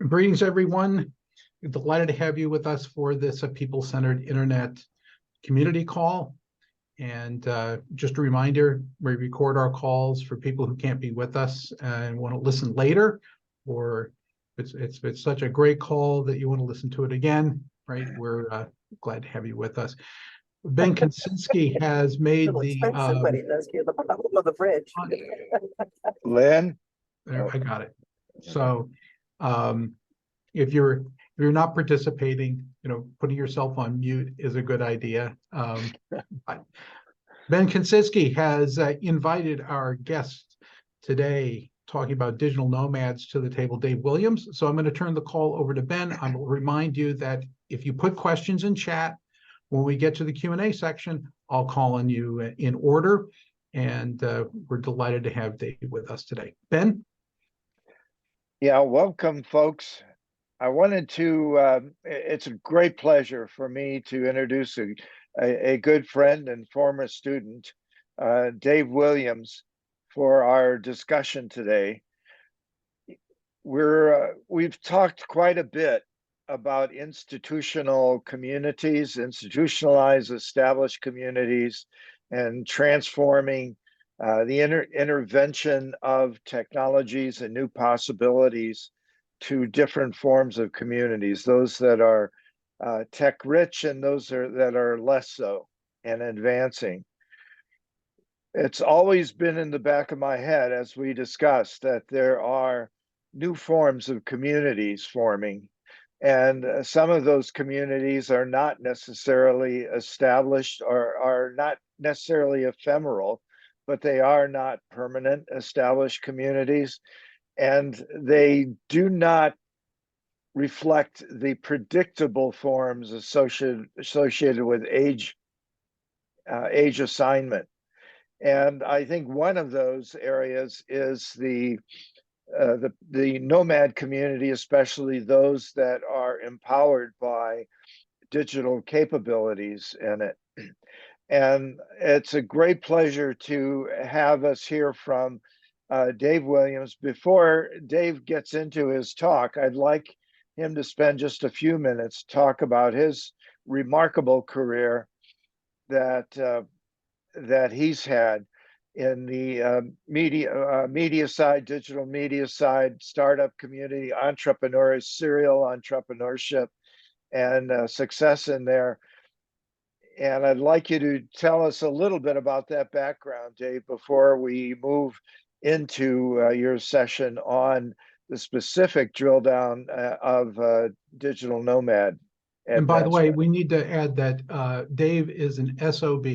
Greetings, everyone. Delighted to have you with us for this people-centered internet community call. And just a reminder, we record our calls for people who can't be with us and want to listen later, or it's such a great call that you want to listen to it again, right? We're glad to have you with us. Ben Kaczynski has made the the bottom of the bridge. Lynn? I got it. So if you're not participating, putting yourself on mute is a good idea. Ben Kaczynski has invited our guest today talking about digital nomads to the table, Dave Williams. So I'm going to turn the call over to Ben. I will remind you that if you put questions in chat, when we get to the Q&A section, I'll call on you in order. And we're delighted to have Dave with us today. Ben? Yeah, welcome, folks. I wanted to, it's a great pleasure for me to introduce a good friend and former student, Dave Williams, for our discussion today. We've talked quite a bit about institutional communities, institutionalized established communities, and transforming the intervention of technologies and new possibilities to different forms of communities, those that are tech rich and those that are less so and advancing. It's always been in the back of my head, as we discussed, that there are new forms of communities forming. And some of those communities are not necessarily established or are not necessarily ephemeral, but they are not permanent established communities. And they do not reflect the predictable forms associated with age assignment. And I think one of those areas is the nomad community, especially those that are empowered by digital capabilities in it. And it's a great pleasure to have us hear from Dave Williams. Before Dave gets into his talk, I'd like him to spend just a few minutes talk about his remarkable career that he's had in the media side, digital media side, startup community, serial entrepreneurship, and success in there. And I'd like you to tell us a little bit about that background, Dave, before we move into your session on the specific drill down of digital nomad. And by the way, we need to add that Dave is an SOB,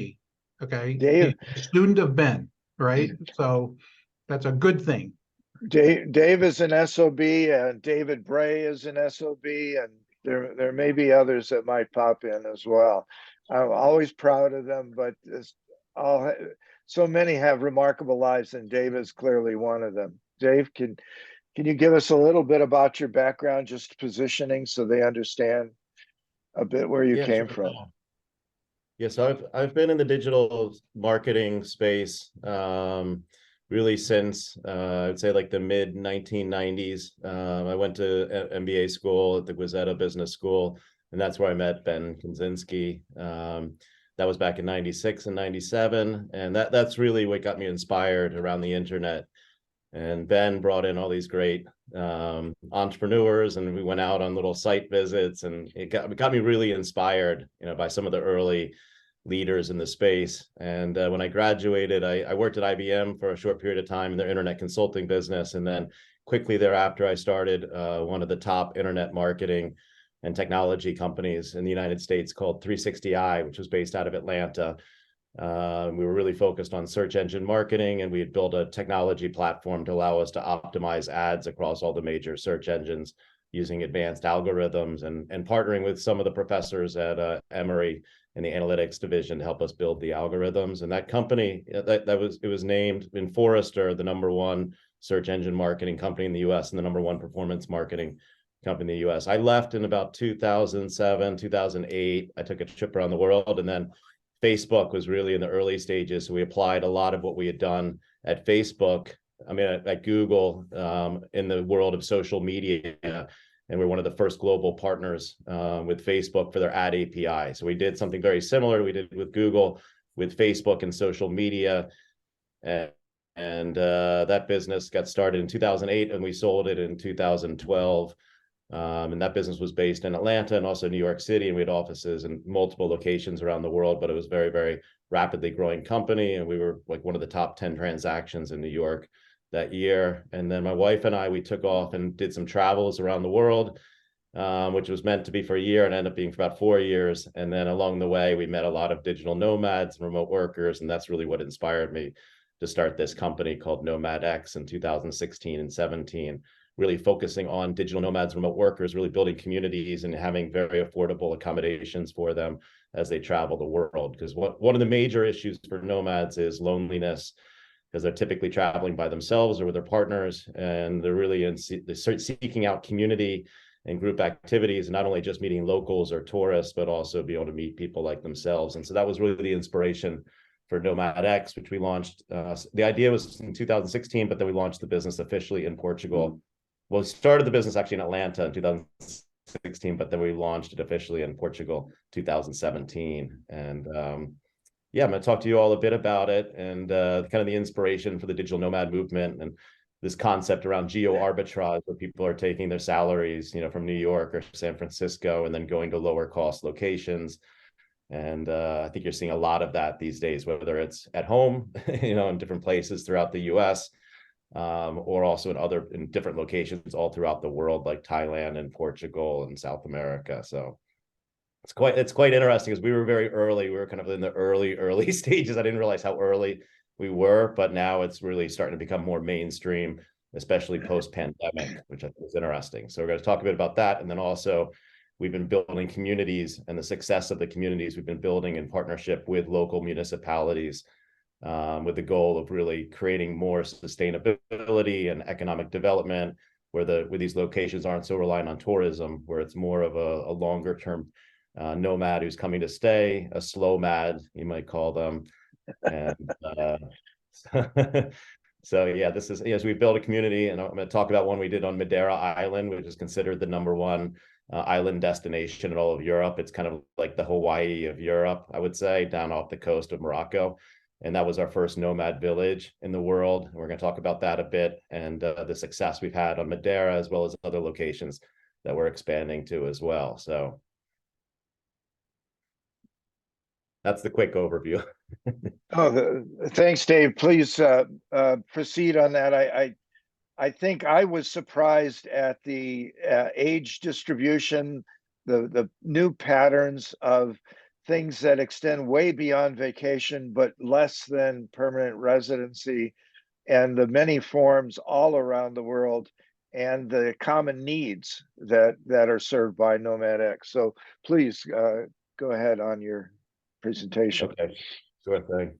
okay? Dave, a student of Ben, right? So that's a good thing. Dave is an SOB, and David Bray is an SOB, and there may be others that might pop in as well. I'm always proud of them, but so many have remarkable lives, and Dave is clearly one of them. Dave, can you give us a little bit about your background, just positioning, so they understand a bit where you came from? Yeah, so I've been in the digital marketing space really since I'd say like the mid 1990s. I went to MBA school at the Guizzetto Business School, and that's where I met Ben Kaczynski. That was back in 96 and 97. And that's really what got me inspired around the internet. And Ben brought in all these great entrepreneurs, and we went out on little site visits, and it got me really inspired, by some of the early leaders in the space. And when I graduated, I worked at IBM for a short period of time in their internet consulting business. And then quickly thereafter, I started one of the top internet marketing and technology companies in the United States called 360i, which was based out of Atlanta. We were really focused on search engine marketing, and we had built a technology platform to allow us to optimize ads across all the major search engines using advanced algorithms, and partnering with some of the professors at Emory in the analytics division to help us build the algorithms. And that company, it was named in Forrester the #1 search engine marketing company in the US and the #1 performance marketing company in the US. I left in about 2007, 2008. I took a trip around the world, and then Facebook was really in the early stages. So we applied a lot of what we had done at Facebook, at Google, in the world of social media, and we're one of the first global partners with Facebook for their ad API. So we did something very similar we did with Google, with Facebook and social media. And that business got started in 2008, and we sold it in 2012. And that business was based in Atlanta and also New York City, and we had offices in multiple locations around the world, but it was very, very rapidly growing company, and we were like one of the top 10 transactions in New York that year. And then my wife and I, we took off and did some travels around the world, which was meant to be for a year and ended up being for about 4 years. And then along the way, we met a lot of digital nomads and remote workers, and that's really what inspired me to start this company called NomadX in 2016 and 17, really focusing on digital nomads, remote workers, really building communities and having very affordable accommodations for them as they travel the world. Because one of the major issues for nomads is loneliness, because they're typically traveling by themselves or with their partners, and they're really they start seeking out community and group activities, and not only just meeting locals or tourists, but also be able to meet people like themselves. And so that was really the inspiration for NomadX, which we launched. The idea was in 2016, but then we launched the business officially in Portugal. Well, we started the business actually in Atlanta in 2016, but then we launched it officially in Portugal 2017. And yeah, I'm going to talk to you all a bit about it and kind of the inspiration for the digital nomad movement and this concept around geo arbitrage, where people are taking their salaries, from New York or San Francisco and then going to lower cost locations. And I think you're seeing a lot of that these days, whether it's at home, in different places throughout the US, or also in different locations all throughout the world, like Thailand and Portugal and South America. So it's quite interesting, because we were very early. We were kind of in the early stages. I didn't realize how early we were, but now it's really starting to become more mainstream, especially post-pandemic, which I think is interesting. So we're going to talk a bit about that. And then also, we've been building communities and the success of the communities we've been building in partnership with local municipalities, with the goal of really creating more sustainability and economic development, where these locations aren't so reliant on tourism, where it's more of a longer term nomad who's coming to stay, a slow mad, you might call them. And so yeah, this is, as we build a community, and I'm going to talk about one we did on Madeira Island, which is considered the #1 island destination in all of Europe. It's kind of like the Hawaii of Europe, I would say, down off the coast of Morocco. And that was our first nomad village in the world. And we're going to talk about that a bit, and the success we've had on Madeira, as well as other locations that we're expanding to as well. So that's the quick overview. Thanks, Dave. Please proceed on that. I think I was surprised at the age distribution, the new patterns of things that extend way beyond vacation, but less than permanent residency, and the many forms all around the world, and the common needs that are served by NomadX. So please go ahead on your presentation. Okay, sure thing.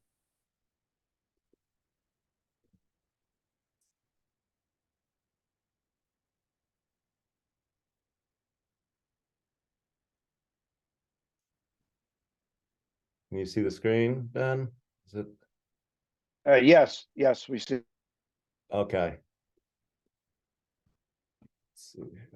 Can you see the screen, Ben? Is it Yes, we see. okay? Let's see here.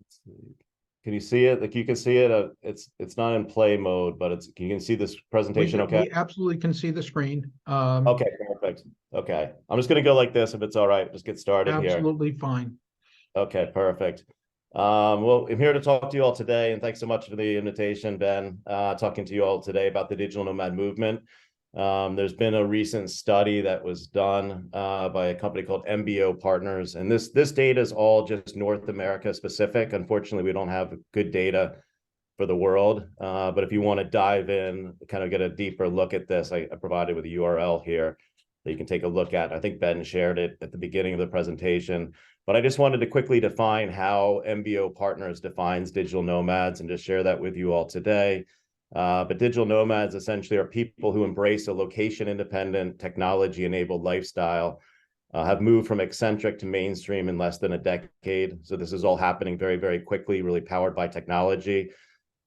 Let's see. Can you see it? Like, you can see it. It's not in play mode, but you can see this presentation. Okay. We absolutely can see the screen. Okay, perfect. Okay, I'm just gonna go like this if it's all right. Just get started here. Absolutely fine. Okay, perfect. Well, I'm here to talk to you all today, and thanks so much for the invitation, Ben. Talking to you all today about the digital nomad movement. There's been a recent study that was done by a company called MBO Partners, and this data is all just North America specific. Unfortunately, we don't have good data for the world, but if you want to dive in, kind of get a deeper look at this, I provided with a URL here that you can take a look at. I think Ben shared it at the beginning of the presentation, but I just wanted to quickly define how MBO Partners defines digital nomads and just share that with you all today. But digital nomads essentially are people who embrace a location-independent, technology-enabled lifestyle have moved from eccentric to mainstream in less than a decade. So this is all happening very, very quickly, really powered by technology.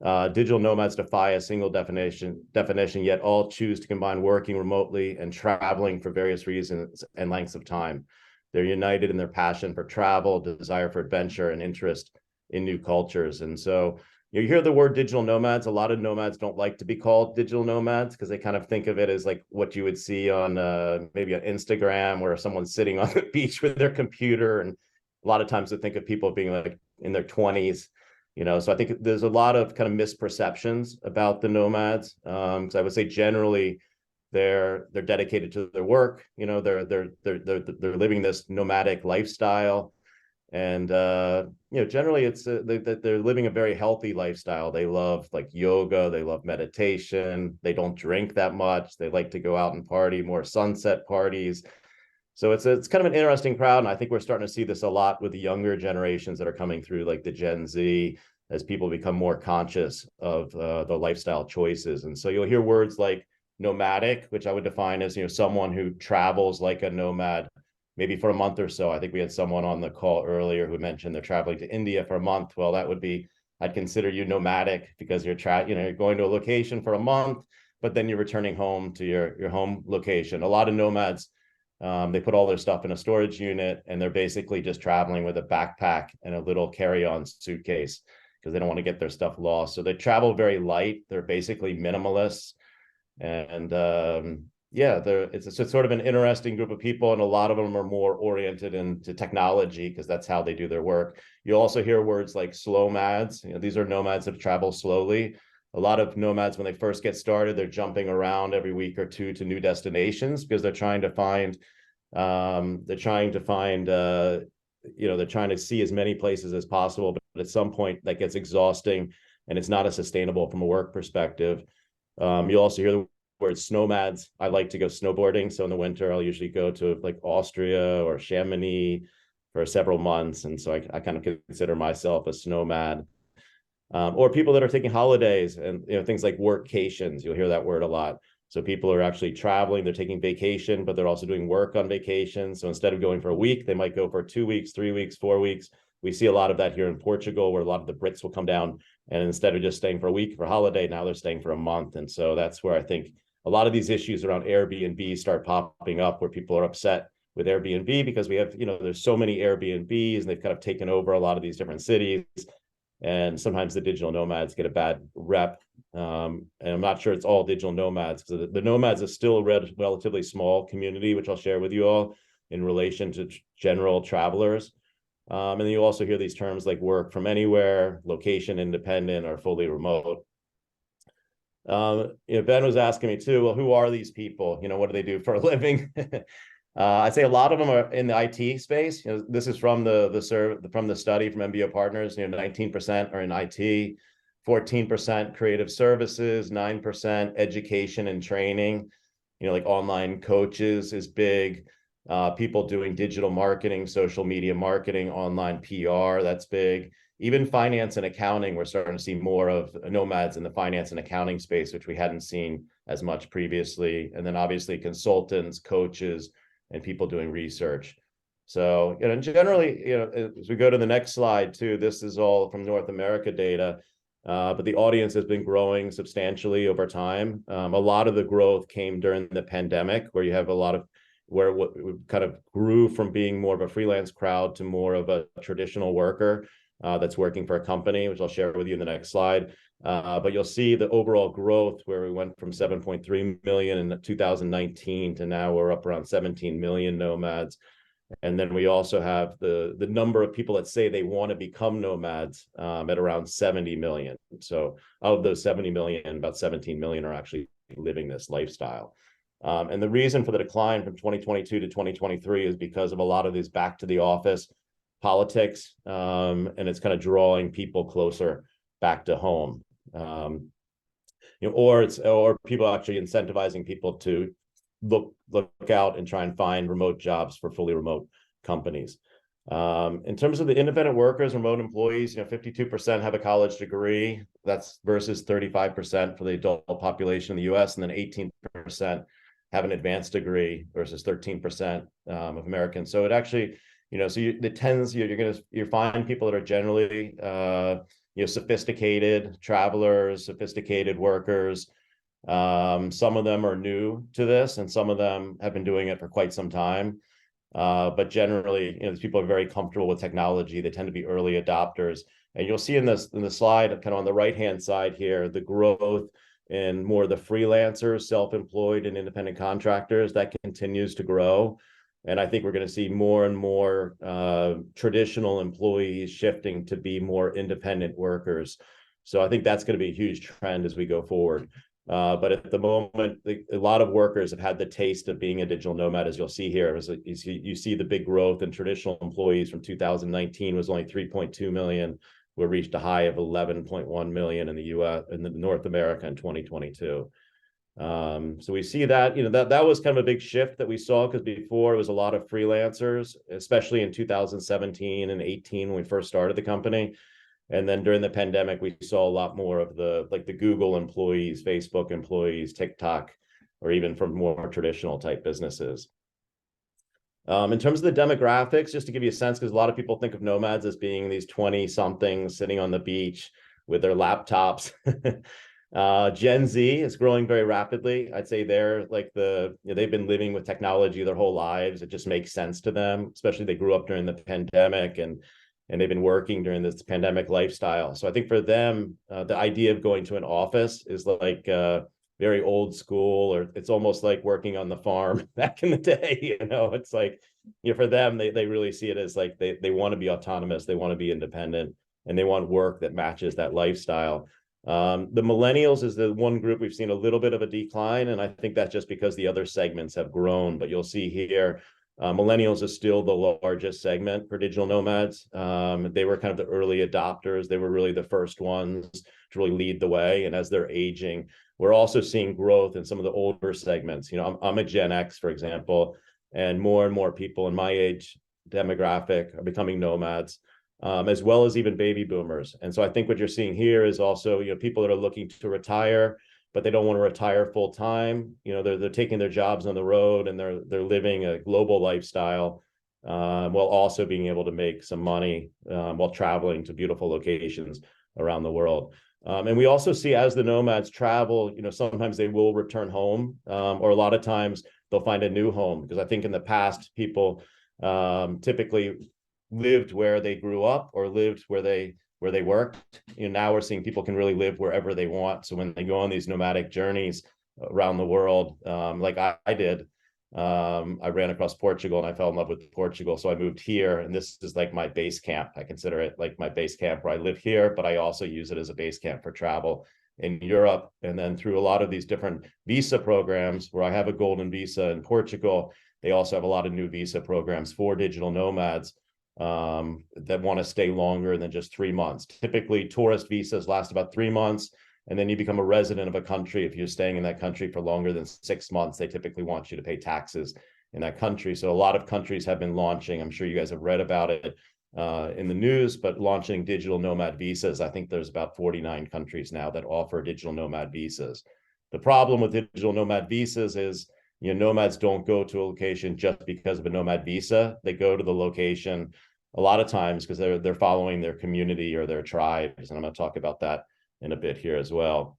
Digital nomads defy a single definition, yet all choose to combine working remotely and traveling for various reasons and lengths of time. They're united in their passion for travel, desire for adventure, and interest in new cultures. And so you hear the word digital nomads. A lot of nomads don't like to be called digital nomads because they kind of think of it as like what you would see on maybe on Instagram, where someone's sitting on the beach with their computer. And a lot of times they think of people being like in their 20s. So I think there's a lot of kind of misperceptions about the nomads. Because I would say generally they're dedicated to their work. They're living this nomadic lifestyle, and generally it's they're living a very healthy lifestyle. They love like yoga, they love meditation, they don't drink that much, they like to go out and party, more sunset parties. So it's kind of an interesting crowd, and I think we're starting to see this a lot with the younger generations that are coming through, like the Gen Z, as people become more conscious of the lifestyle choices. And so you'll hear words like nomadic, which I would define as someone who travels like a nomad, maybe for a month or so. I think we had someone on the call earlier who mentioned they're traveling to India for a month. Well, that would be, I'd consider you nomadic because you're going to a location for a month, but then you're returning home to your home location. A lot of nomads, they put all their stuff in a storage unit, and they're basically just traveling with a backpack and a little carry-on suitcase because they don't want to get their stuff lost. So they travel very light. They're basically minimalists. And it's sort of an interesting group of people, and a lot of them are more oriented into technology because that's how they do their work. You also hear words like slow mads. These are nomads that travel slowly. A lot of nomads, when they first get started, they're jumping around every week or two to new destinations because they're trying to see as many places as possible. But at some point that gets exhausting and it's not as sustainable from a work perspective. You also hear the word snowmads. I like to go snowboarding. So in the winter, I'll usually go to like Austria or Chamonix for several months. And so I kind of consider myself a snowmad. Or people that are taking holidays and things like workcations. You'll hear that word a lot. So people are actually traveling, they're taking vacation, but they're also doing work on vacation. So instead of going for a week, they might go for 2 weeks, 3 weeks, 4 weeks. We see a lot of that here in Portugal, where a lot of the Brits will come down, and instead of just staying for a week for holiday, now they're staying for a month. And so that's where I think a lot of these issues around Airbnb start popping up, where people are upset with Airbnb because we have, there's so many Airbnbs and they've kind of taken over a lot of these different cities. And sometimes the digital nomads get a bad rep. And I'm not sure it's all digital nomads, because the nomads is still a relatively small community, which I'll share with you all in relation to general travelers. And then you also hear these terms like work from anywhere, location independent, or fully remote. Ben was asking me too, well, who are these people? What do they do for a living? I'd say a lot of them are in the IT space. This is from the study from MBO Partners. 19% are in IT, 14% creative services, 9% education and training. Like online coaches is big. People doing digital marketing, social media marketing, online PR, that's big. Even finance and accounting, we're starting to see more of nomads in the finance and accounting space, which we hadn't seen as much previously. And then obviously consultants, coaches, and people doing research. So, generally, as we go to the next slide too, this is all from North America data, but the audience has been growing substantially over time. A lot of the growth came during the pandemic, where you have a lot of where what kind of grew from being more of a freelance crowd to more of a traditional worker that's working for a company, which I'll share with you in the next slide. But you'll see the overall growth, where we went from 7.3 million in 2019 to now we're up around 17 million nomads. And then we also have the number of people that say they want to become nomads at around 70 million. So of those 70 million, about 17 million are actually living this lifestyle. And the reason for the decline from 2022 to 2023 is because of a lot of these back to the office politics, and it's kind of drawing people closer back to home. Or people actually incentivizing people to look out and try and find remote jobs for fully remote companies. In terms of the independent workers, remote employees, 52% have a college degree. That's versus 35% for the adult population in the US, and then 18% have an advanced degree versus 13% of Americans. So it actually, so you find people that are generally, sophisticated travelers, sophisticated workers. Some of them are new to this, and some of them have been doing it for quite some time. But generally, these people are very comfortable with technology. They tend to be early adopters. And you'll see in the slide, kind of on the right-hand side here, the growth in more of the freelancers, self-employed and independent contractors, that continues to grow. And I think we're going to see more and more traditional employees shifting to be more independent workers. So I think that's going to be a huge trend as we go forward. But at the moment, a lot of workers have had the taste of being a digital nomad, as you'll see here. You see the big growth in traditional employees from 2019 was only 3.2 million. We reached a high of 11.1 million in the U.S. in North America in 2022. So we see that, that was kind of a big shift that we saw, because before it was a lot of freelancers, especially in 2017 and 18 when we first started the company. And then during the pandemic, we saw a lot more of the Google employees, Facebook employees, TikTok, or even from more traditional type businesses. In terms of the demographics, just to give you a sense, because a lot of people think of nomads as being these 20-somethings sitting on the beach with their laptops. Gen Z is growing very rapidly. I'd say they're they've been living with technology their whole lives. It just makes sense to them, especially they grew up during the pandemic and they've been working during this pandemic lifestyle. So I think for them, the idea of going to an office is very old school, or it's almost like working on the farm back in the day. It's for them, they really see it as they want to be autonomous, they want to be independent, and they want work that matches that lifestyle. The millennials is the one group we've seen a little bit of a decline, and I think that's just because the other segments have grown. But you'll see here, millennials is still the largest segment for digital nomads. They were kind of the early adopters. They were really the first ones to really lead the way. And as they're aging, we're also seeing growth in some of the older segments. I'm a Gen X, for example, and more people in my age demographic are becoming nomads, as well as even baby boomers. And so I think what you're seeing here is also, people that are looking to retire, but they don't want to retire full time. They're taking their jobs on the road, and they're living a global lifestyle, while also being able to make some money while traveling to beautiful locations around the world. And we also see, as the nomads travel, sometimes they will return home, or a lot of times they'll find a new home, because I think in the past people typically lived where they grew up or lived where they worked. Now we're seeing people can really live wherever they want. So when they go on these nomadic journeys around the world, like I did, I ran across Portugal and I fell in love with Portugal. So I moved here, and this is like my base camp. I consider it like my base camp where I live here, but I also use it as a base camp for travel in Europe. And then through a lot of these different visa programs, where I have a golden visa in Portugal, they also have a lot of new visa programs for digital nomads that want to stay longer than just 3 months. Typically, tourist visas last about 3 months, and then you become a resident of a country. If you're staying in that country for longer than 6 months, they typically want you to pay taxes in that country. So a lot of countries have been launching, I'm sure you guys have read about it in the news, but launching digital nomad visas. I think there's about 49 countries now that offer digital nomad visas. The problem with digital nomad visas is, nomads don't go to a location just because of a nomad visa. They go to the location a lot of times because they're following their community or their tribes. And I'm going to talk about that in a bit here as well.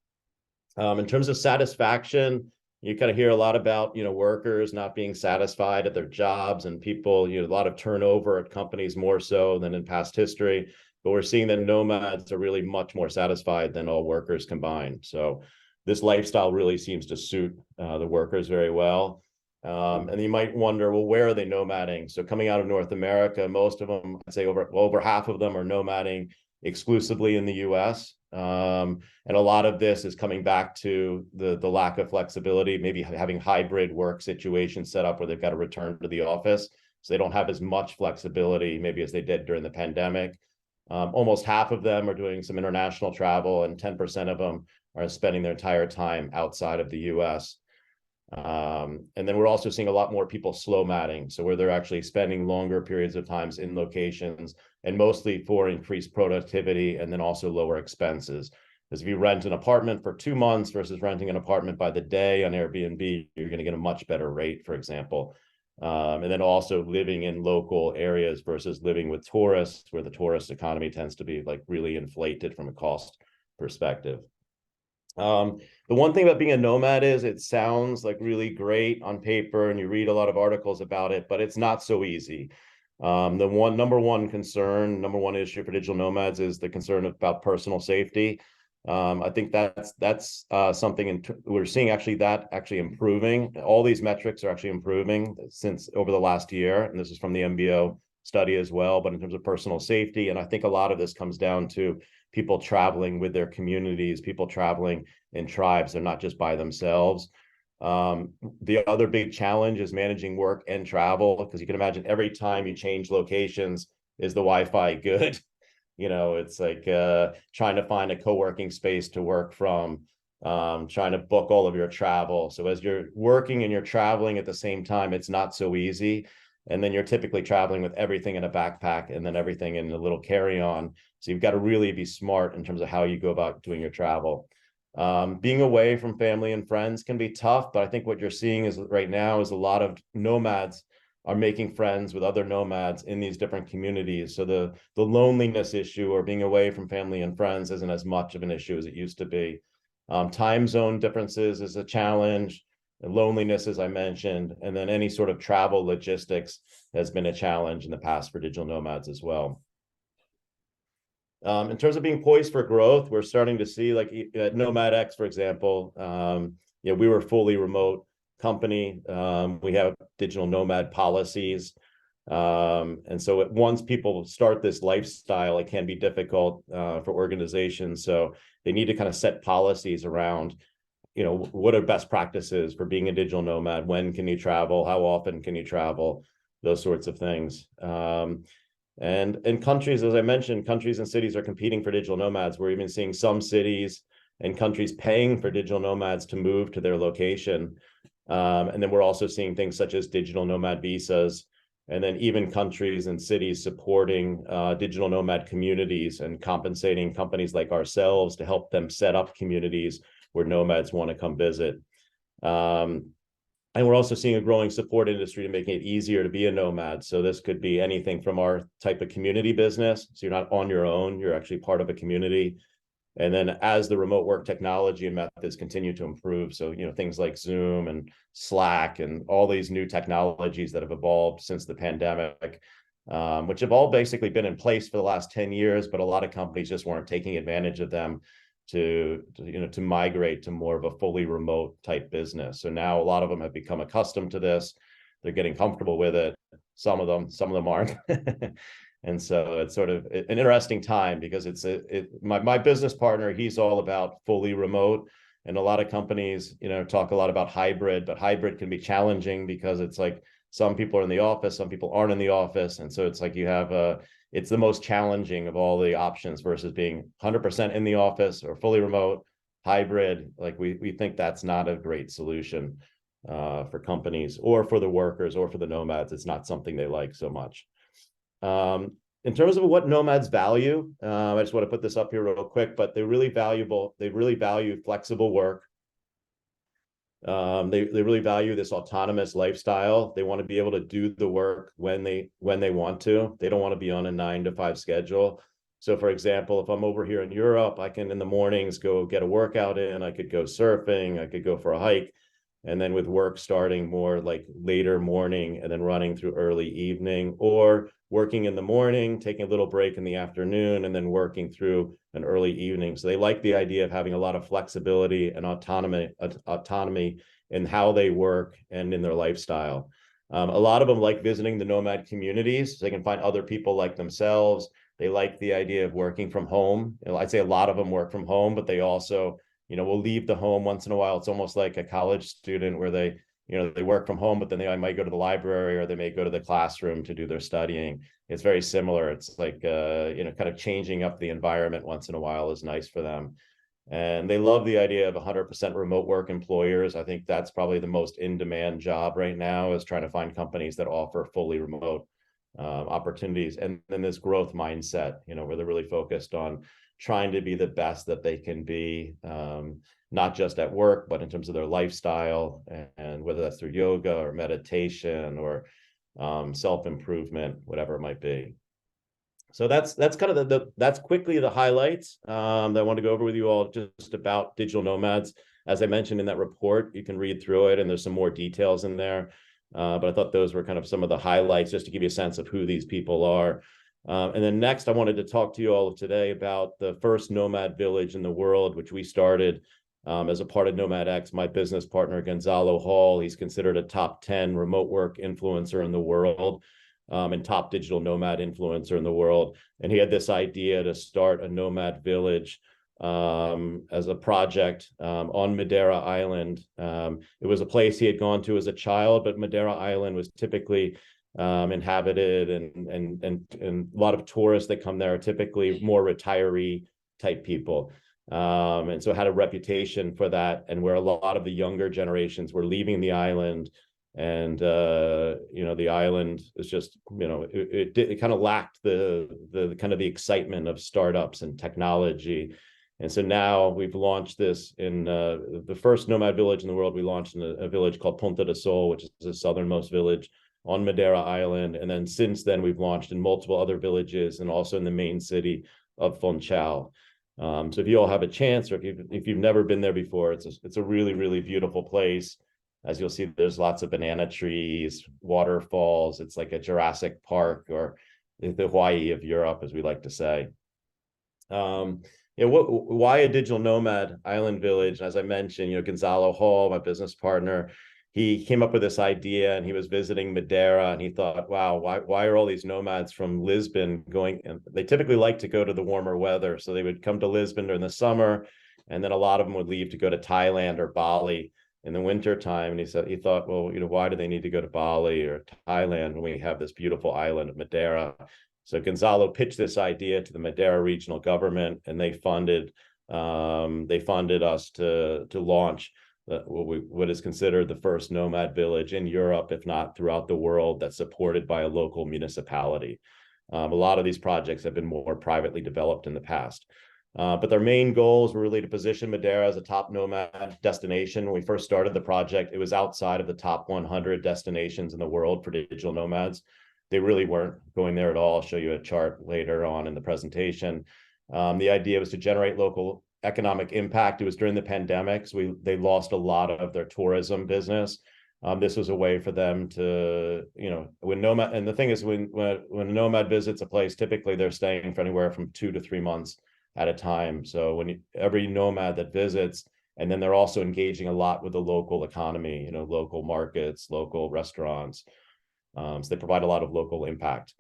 In terms of satisfaction, you kind of hear a lot about, workers not being satisfied at their jobs, and people, a lot of turnover at companies, more so than in past history. But we're seeing that nomads are really much more satisfied than all workers combined. So this lifestyle really seems to suit the workers very well. And you might wonder, well, where are they nomading? So coming out of North America, most of them, I'd say over half of them are nomading exclusively in the US. And a lot of this is coming back to the lack of flexibility, maybe having hybrid work situations set up where they've got to return to the office. So they don't have as much flexibility maybe as they did during the pandemic. Almost half of them are doing some international travel, and 10% of them are spending their entire time outside of the US. And then we're also seeing a lot more people slow matting, so where they're actually spending longer periods of times in locations, and mostly for increased productivity and then also lower expenses. Because if you rent an apartment for 2 months versus renting an apartment by the day on Airbnb, you're going to get a much better rate, for example. And then also living in local areas versus living with tourists, where the tourist economy tends to be like really inflated from a cost perspective. The one thing about being a nomad is it sounds like really great on paper and you read a lot of articles about it, but it's not so easy. The number one issue for digital nomads is the concern about personal safety. I think that's something we're seeing actually improving. All these metrics are actually improving since over the last year, and this is from the MBO study as well. But in terms of personal safety, and I think a lot of this comes down to people traveling with their communities, people traveling in tribes. They're not just by themselves. The other big challenge is managing work and travel, because you can imagine every time you change locations, is the Wi-Fi good? It's like trying to find a co-working space to work from, trying to book all of your travel. So as you're working and you're traveling at the same time, it's not so easy. And then you're typically traveling with everything in a backpack and then everything in a little carry-on. So you've got to really be smart in terms of how you go about doing your travel. Being away from family and friends can be tough, but I think what you're seeing is right now is a lot of nomads are making friends with other nomads in these different communities. So the loneliness issue or being away from family and friends isn't as much of an issue as it used to be. Time zone differences is a challenge. Loneliness, as I mentioned, and then any sort of travel logistics has been a challenge in the past for digital nomads as well. In terms of being poised for growth, we're starting to see, like at NomadX, for example, we were a fully remote company. We have digital nomad policies. And so once people start this lifestyle, it can be difficult for organizations. So they need to kind of set policies around, what are best practices for being a digital nomad? When can you travel? How often can you travel? Those sorts of things. And in countries, as I mentioned, countries and cities are competing for digital nomads. We're even seeing some cities and countries paying for digital nomads to move to their location. And then we're also seeing things such as digital nomad visas, and then even countries and cities supporting digital nomad communities and compensating companies like ourselves to help them set up communities where nomads want to come visit. And we're also seeing a growing support industry to making it easier to be a nomad. So this could be anything from our type of community business. So you're not on your own, you're actually part of a community. And then as the remote work technology and methods continue to improve, so things like Zoom and Slack and all these new technologies that have evolved since the pandemic, which have all basically been in place for the last 10 years, but a lot of companies just weren't taking advantage of them to migrate to more of a fully remote type business. So now a lot of them have become accustomed to this. They're getting comfortable with it. Some of them aren't. And so it's sort of an interesting time, because my business partner, he's all about fully remote, and a lot of companies, talk a lot about hybrid, but hybrid can be challenging because it's like some people are in the office, some people aren't in the office. And so it's like it's the most challenging of all the options versus being 100% in the office or fully remote. Hybrid, like we think that's not a great solution for companies or for the workers or for the nomads. It's not something they like so much. In terms of what nomads value, I just want to put this up here real quick, but they really value flexible work. They really value this autonomous lifestyle. They want to be able to do the work when they want to. They don't want to be on a 9-to-5 schedule. So for example, if I'm over here in Europe, I can in the mornings go get a workout in, I could go surfing, I could go for a hike. And then with work starting more like later morning and then running through early evening, or working in the morning, taking a little break in the afternoon, and then working through an early evening. So they like the idea of having a lot of flexibility and autonomy in how they work and in their lifestyle. A lot of them like visiting the nomad communities so they can find other people like themselves. They like the idea of working from home. I'd say a lot of them work from home, but they also will leave the home once in a while. It's almost like a college student where they work from home, but then they might go to the library or they may go to the classroom to do their studying. It's very similar. It's like, kind of changing up the environment once in a while is nice for them. And they love the idea of 100% remote work employers. I think that's probably the most in-demand job right now, is trying to find companies that offer fully remote opportunities. And then this growth mindset, where they're really focused on trying to be the best that they can be, not just at work, but in terms of their lifestyle, and whether that's through yoga or meditation or self-improvement, whatever it might be. So that's kind of that's quickly the highlights that I want to go over with you all just about Digital Nomads. As I mentioned in that report, you can read through it, and there's some more details in there. But I thought those were kind of some of the highlights just to give you a sense of who these people are. And then next, I wanted to talk to you all today about the first nomad village in the world, which we started as a part of NomadX. My business partner, Gonzalo Hall, he's considered a top 10 remote work influencer in the world, and top digital nomad influencer in the world. And he had this idea to start a nomad village as a project on Madeira Island. It was a place he had gone to as a child, but Madeira Island was typically inhabited, and a lot of tourists that come there are typically more retiree type people. And so it had a reputation for that, and where a lot of the younger generations were leaving the island, and the island is just, it kind of lacked the kind of the excitement of startups and technology. And so now we've launched this in the first nomad village in the world. We launched in a village called Ponta do Sol, which is the southernmost village on Madeira Island. And then since then, we've launched in multiple other villages and also in the main city of Funchal. So if you all have a chance, or if you've never been there before, it's a really, really beautiful place. As you'll see, there's lots of banana trees, waterfalls. It's like a Jurassic Park, or the Hawaii of Europe, as we like to say. Why a digital nomad island village? As I mentioned, Gonzalo Hall, my business partner, he came up with this idea, and he was visiting Madeira, and he thought, wow, why are all these nomads from Lisbon going? And they typically like to go to the warmer weather. So they would come to Lisbon during the summer, and then a lot of them would leave to go to Thailand or Bali in the winter time. And he thought, well, why do they need to go to Bali or Thailand when we have this beautiful island of Madeira? So Gonzalo pitched this idea to the Madeira regional government, and they funded us to launch what is considered the first nomad village in Europe, if not throughout the world, that's supported by a local municipality. A lot of these projects have been more privately developed in the past. But their main goals were really to position Madeira as a top nomad destination. When we first started the project, it was outside of the top 100 destinations in the world for digital nomads. They really weren't going there at all. I'll show you a chart later on in the presentation. The idea was to generate local economic impact. It was during the pandemic, so they lost a lot of their tourism business. This was a way for them to, when nomad, and the thing is, when a nomad visits a place, typically they're staying for anywhere from 2 to 3 months at a time. So every nomad that visits, and then they're also engaging a lot with the local economy, local markets, local restaurants. So they provide a lot of local impact.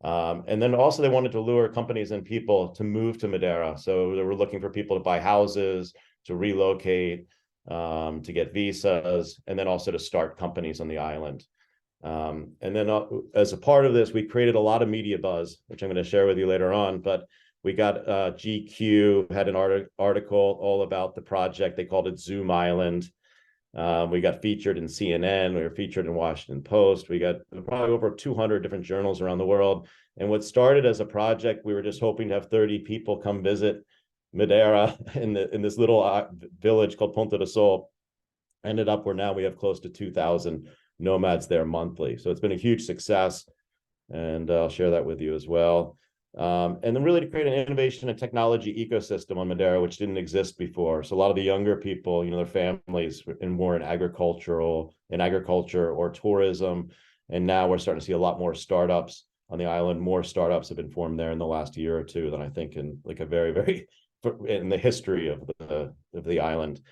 And then also they wanted to lure companies and people to move to Madeira. So they were looking for people to buy houses, to relocate, to get visas, and then also to start companies on the island. And then as a part of this, we created a lot of media buzz, which I'm going to share with you later on. But we got GQ had an article all about the project. They called it Zoom Island. We got featured in CNN. We were featured in Washington Post. We got probably over 200 different journals around the world. And what started as a project, we were just hoping to have 30 people come visit Madeira in this little village called Ponta do Sol. Ended up where now we have close to 2,000 nomads there monthly. So it's been a huge success, and I'll share that with you as well. And then really to create an innovation and technology ecosystem on Madeira, which didn't exist before. So a lot of the younger people, their families more in agriculture or tourism. And now we're starting to see a lot more startups on the island. More startups have been formed there in the last year or two than I think in like a very, very, in the history of the island.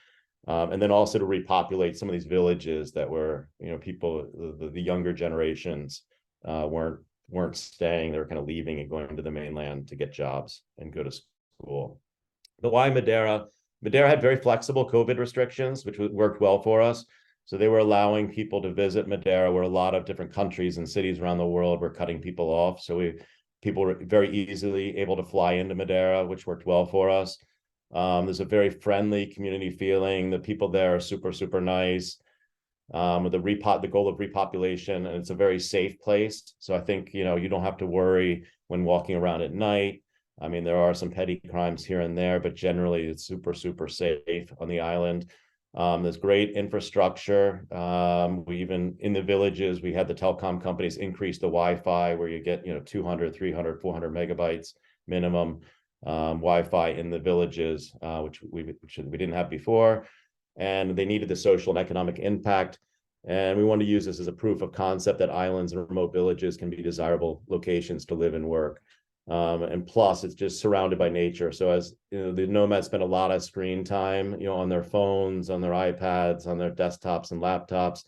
And then also to repopulate some of these villages that were, people, the younger generations weren't staying. They were kind of leaving and going to the mainland to get jobs and go to school. But why Madeira? Madeira had very flexible COVID restrictions, which worked well for us. So they were allowing people to visit Madeira, where a lot of different countries and cities around the world were cutting people off. So people were very easily able to fly into Madeira, which worked well for us. There's a very friendly community feeling. The people there are super, super nice. With the goal of repopulation, and it's a very safe place. So I think, you don't have to worry when walking around at night. I mean, there are some petty crimes here and there, but generally it's super, super safe on the island. There's great infrastructure. We even, in the villages, we had the telecom companies increase the Wi-Fi where you get, 200, 300, 400 megabytes minimum Wi-Fi in the villages, which we didn't have before. And they needed the social and economic impact. And we want to use this as a proof of concept that islands and remote villages can be desirable locations to live and work. And plus, it's just surrounded by nature. So as the nomads spend a lot of screen time, on their phones, on their iPads, on their desktops and laptops.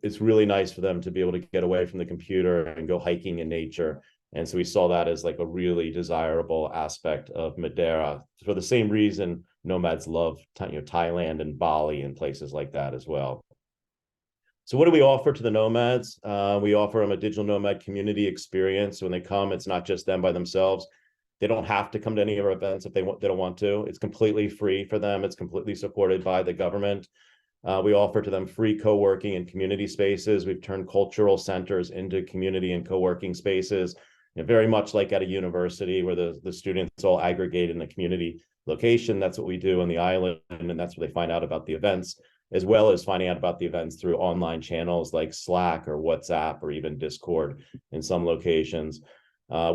It's really nice for them to be able to get away from the computer and go hiking in nature. And so we saw that as like a really desirable aspect of Madeira. For the same reason, nomads love Thailand and Bali and places like that as well. So what do we offer to the nomads? We offer them a digital nomad community experience. So when they come, it's not just them by themselves. They don't have to come to any of our events if they don't want to. It's completely free for them. It's completely supported by the government. We offer to them free co-working and community spaces. We've turned cultural centers into community and co-working spaces, very much like at a university where the students all aggregate in a community location. That's what we do on the island, and that's where they find out about the events, as well as finding out about the events through online channels like Slack or WhatsApp or even Discord in some locations.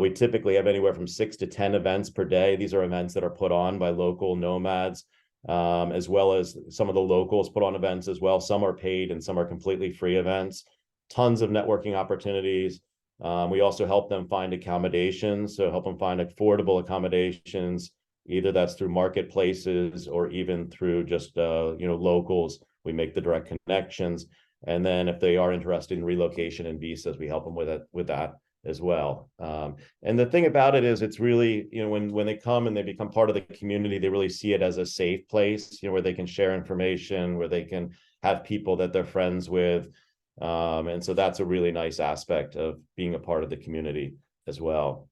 We typically have anywhere from 6 to 10 events per day. These are events that are put on by local nomads, as well as some of the locals put on events as well. Some are paid and some are completely free events. Tons of networking opportunities. We also help them find accommodations, so help them find affordable accommodations, either that's through marketplaces or even through just locals. We make the direct connections, and then if they are interested in relocation and visas, we help them with that as well. And the thing about it is, it's really, when they come and they become part of the community, they really see it as a safe place, where they can share information, where they can have people that they're friends with. And so that's a really nice aspect of being a part of the community as well.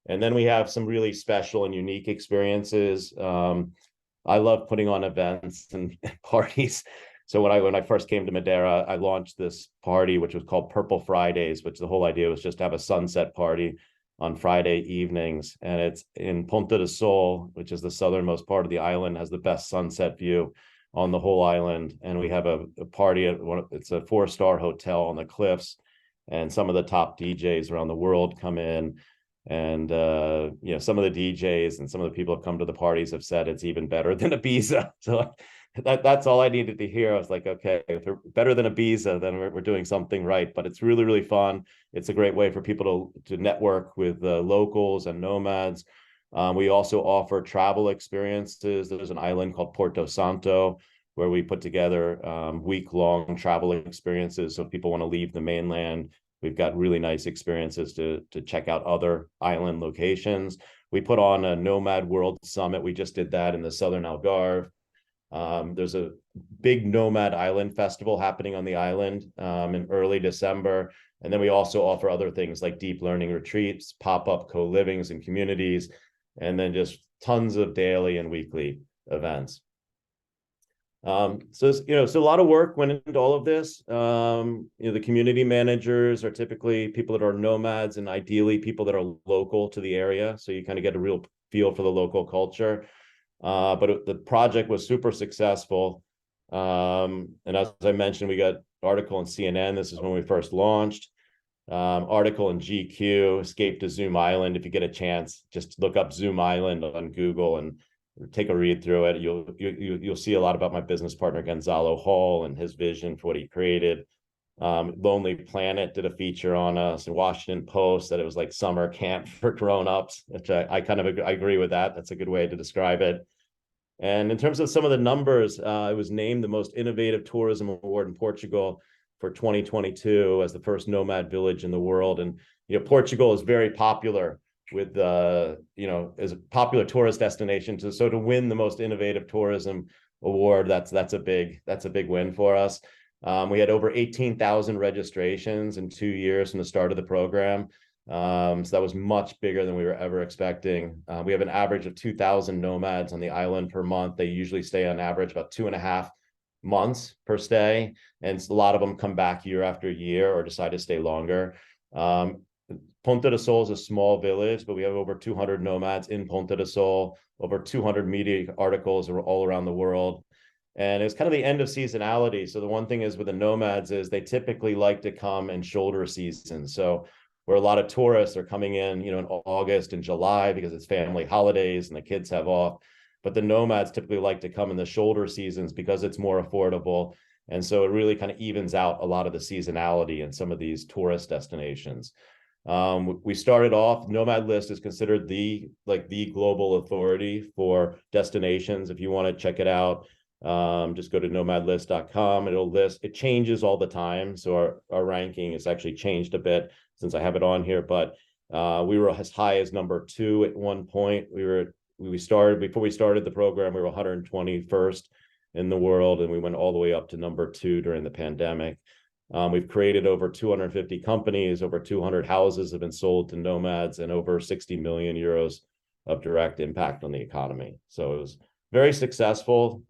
And then we have some really special and unique experiences. I love putting on events and parties. So when I first came to Madeira, I launched this party, which was called Purple Fridays, which the whole idea was just to have a sunset party on Friday evenings. And it's in Ponta do Sol, which is the southernmost part of the island, has the best sunset view on the whole island. And we have a party at it's a 4-star hotel on the cliffs. And some of the top DJs around the world come in. And some of the DJs and some of the people who come to the parties have said it's even better than Ibiza. So that's all I needed to hear. I was like, okay, if we're better than Ibiza, then we're doing something right. But it's really, really fun. It's a great way for people to network with locals and nomads. We also offer travel experiences. There's an island called Porto Santo where we put together week-long travel experiences. So if people want to leave the mainland, we've got really nice experiences to check out other island locations. We put on a Nomad World Summit. We just did that in the Southern Algarve. There's a big Nomad Island Festival happening on the island in early December. And then we also offer other things like deep learning retreats, pop-up co-livings and communities, and then just tons of daily and weekly events. So a lot of work went into all of this. The community managers are typically people that are nomads and ideally people that are local to the area. So you kind of get a real feel for the local culture. But the project was super successful. And as I mentioned, we got article in CNN. This is when we first launched. Article in GQ, Escape to Zoom Island. If you get a chance, just look up Zoom Island on Google and take a read through it. You'll see a lot about my business partner Gonzalo Hall and his vision for what he created. Lonely Planet did a feature on us, and Washington Post that it was like summer camp for grown-ups, which I agree with that. That's a good way to describe it. And in terms of some of the numbers, it was named the most innovative tourism award in Portugal for 2022 as the first nomad village in the world. And Portugal is very popular with as a popular tourist destination. So to win the most innovative tourism award, that's a big win for us. We had over 18,000 registrations in 2 years from the start of the program. So that was much bigger than we were ever expecting. We have an average of 2,000 nomads on the island per month. They usually stay on average about 2.5 months per stay. And a lot of them come back year after year or decide to stay longer. Ponta de Sol is a small village, but we have over 200 nomads in Ponta de Sol, over 200 media articles all around the world. And it's kind of the end of seasonality. So the one thing is with the nomads is they typically like to come in shoulder season. So where a lot of tourists are coming in, in August and July because it's family holidays and the kids have off. But the nomads typically like to come in the shoulder seasons because it's more affordable. And so it really kind of evens out a lot of the seasonality in some of these tourist destinations. We started off, Nomad List is considered the global authority for destinations. If you want to check it out, just go to nomadlist.com. It changes all the time. So our ranking has actually changed a bit since I have it on here, but we were as high as number 2 at one point. Before we started the program, we were 121st in the world, and we went all the way up to number 2 during the pandemic. We've created over 250 companies, over 200 houses have been sold to nomads, and over 60 million euros of direct impact on the economy. So it was very successful.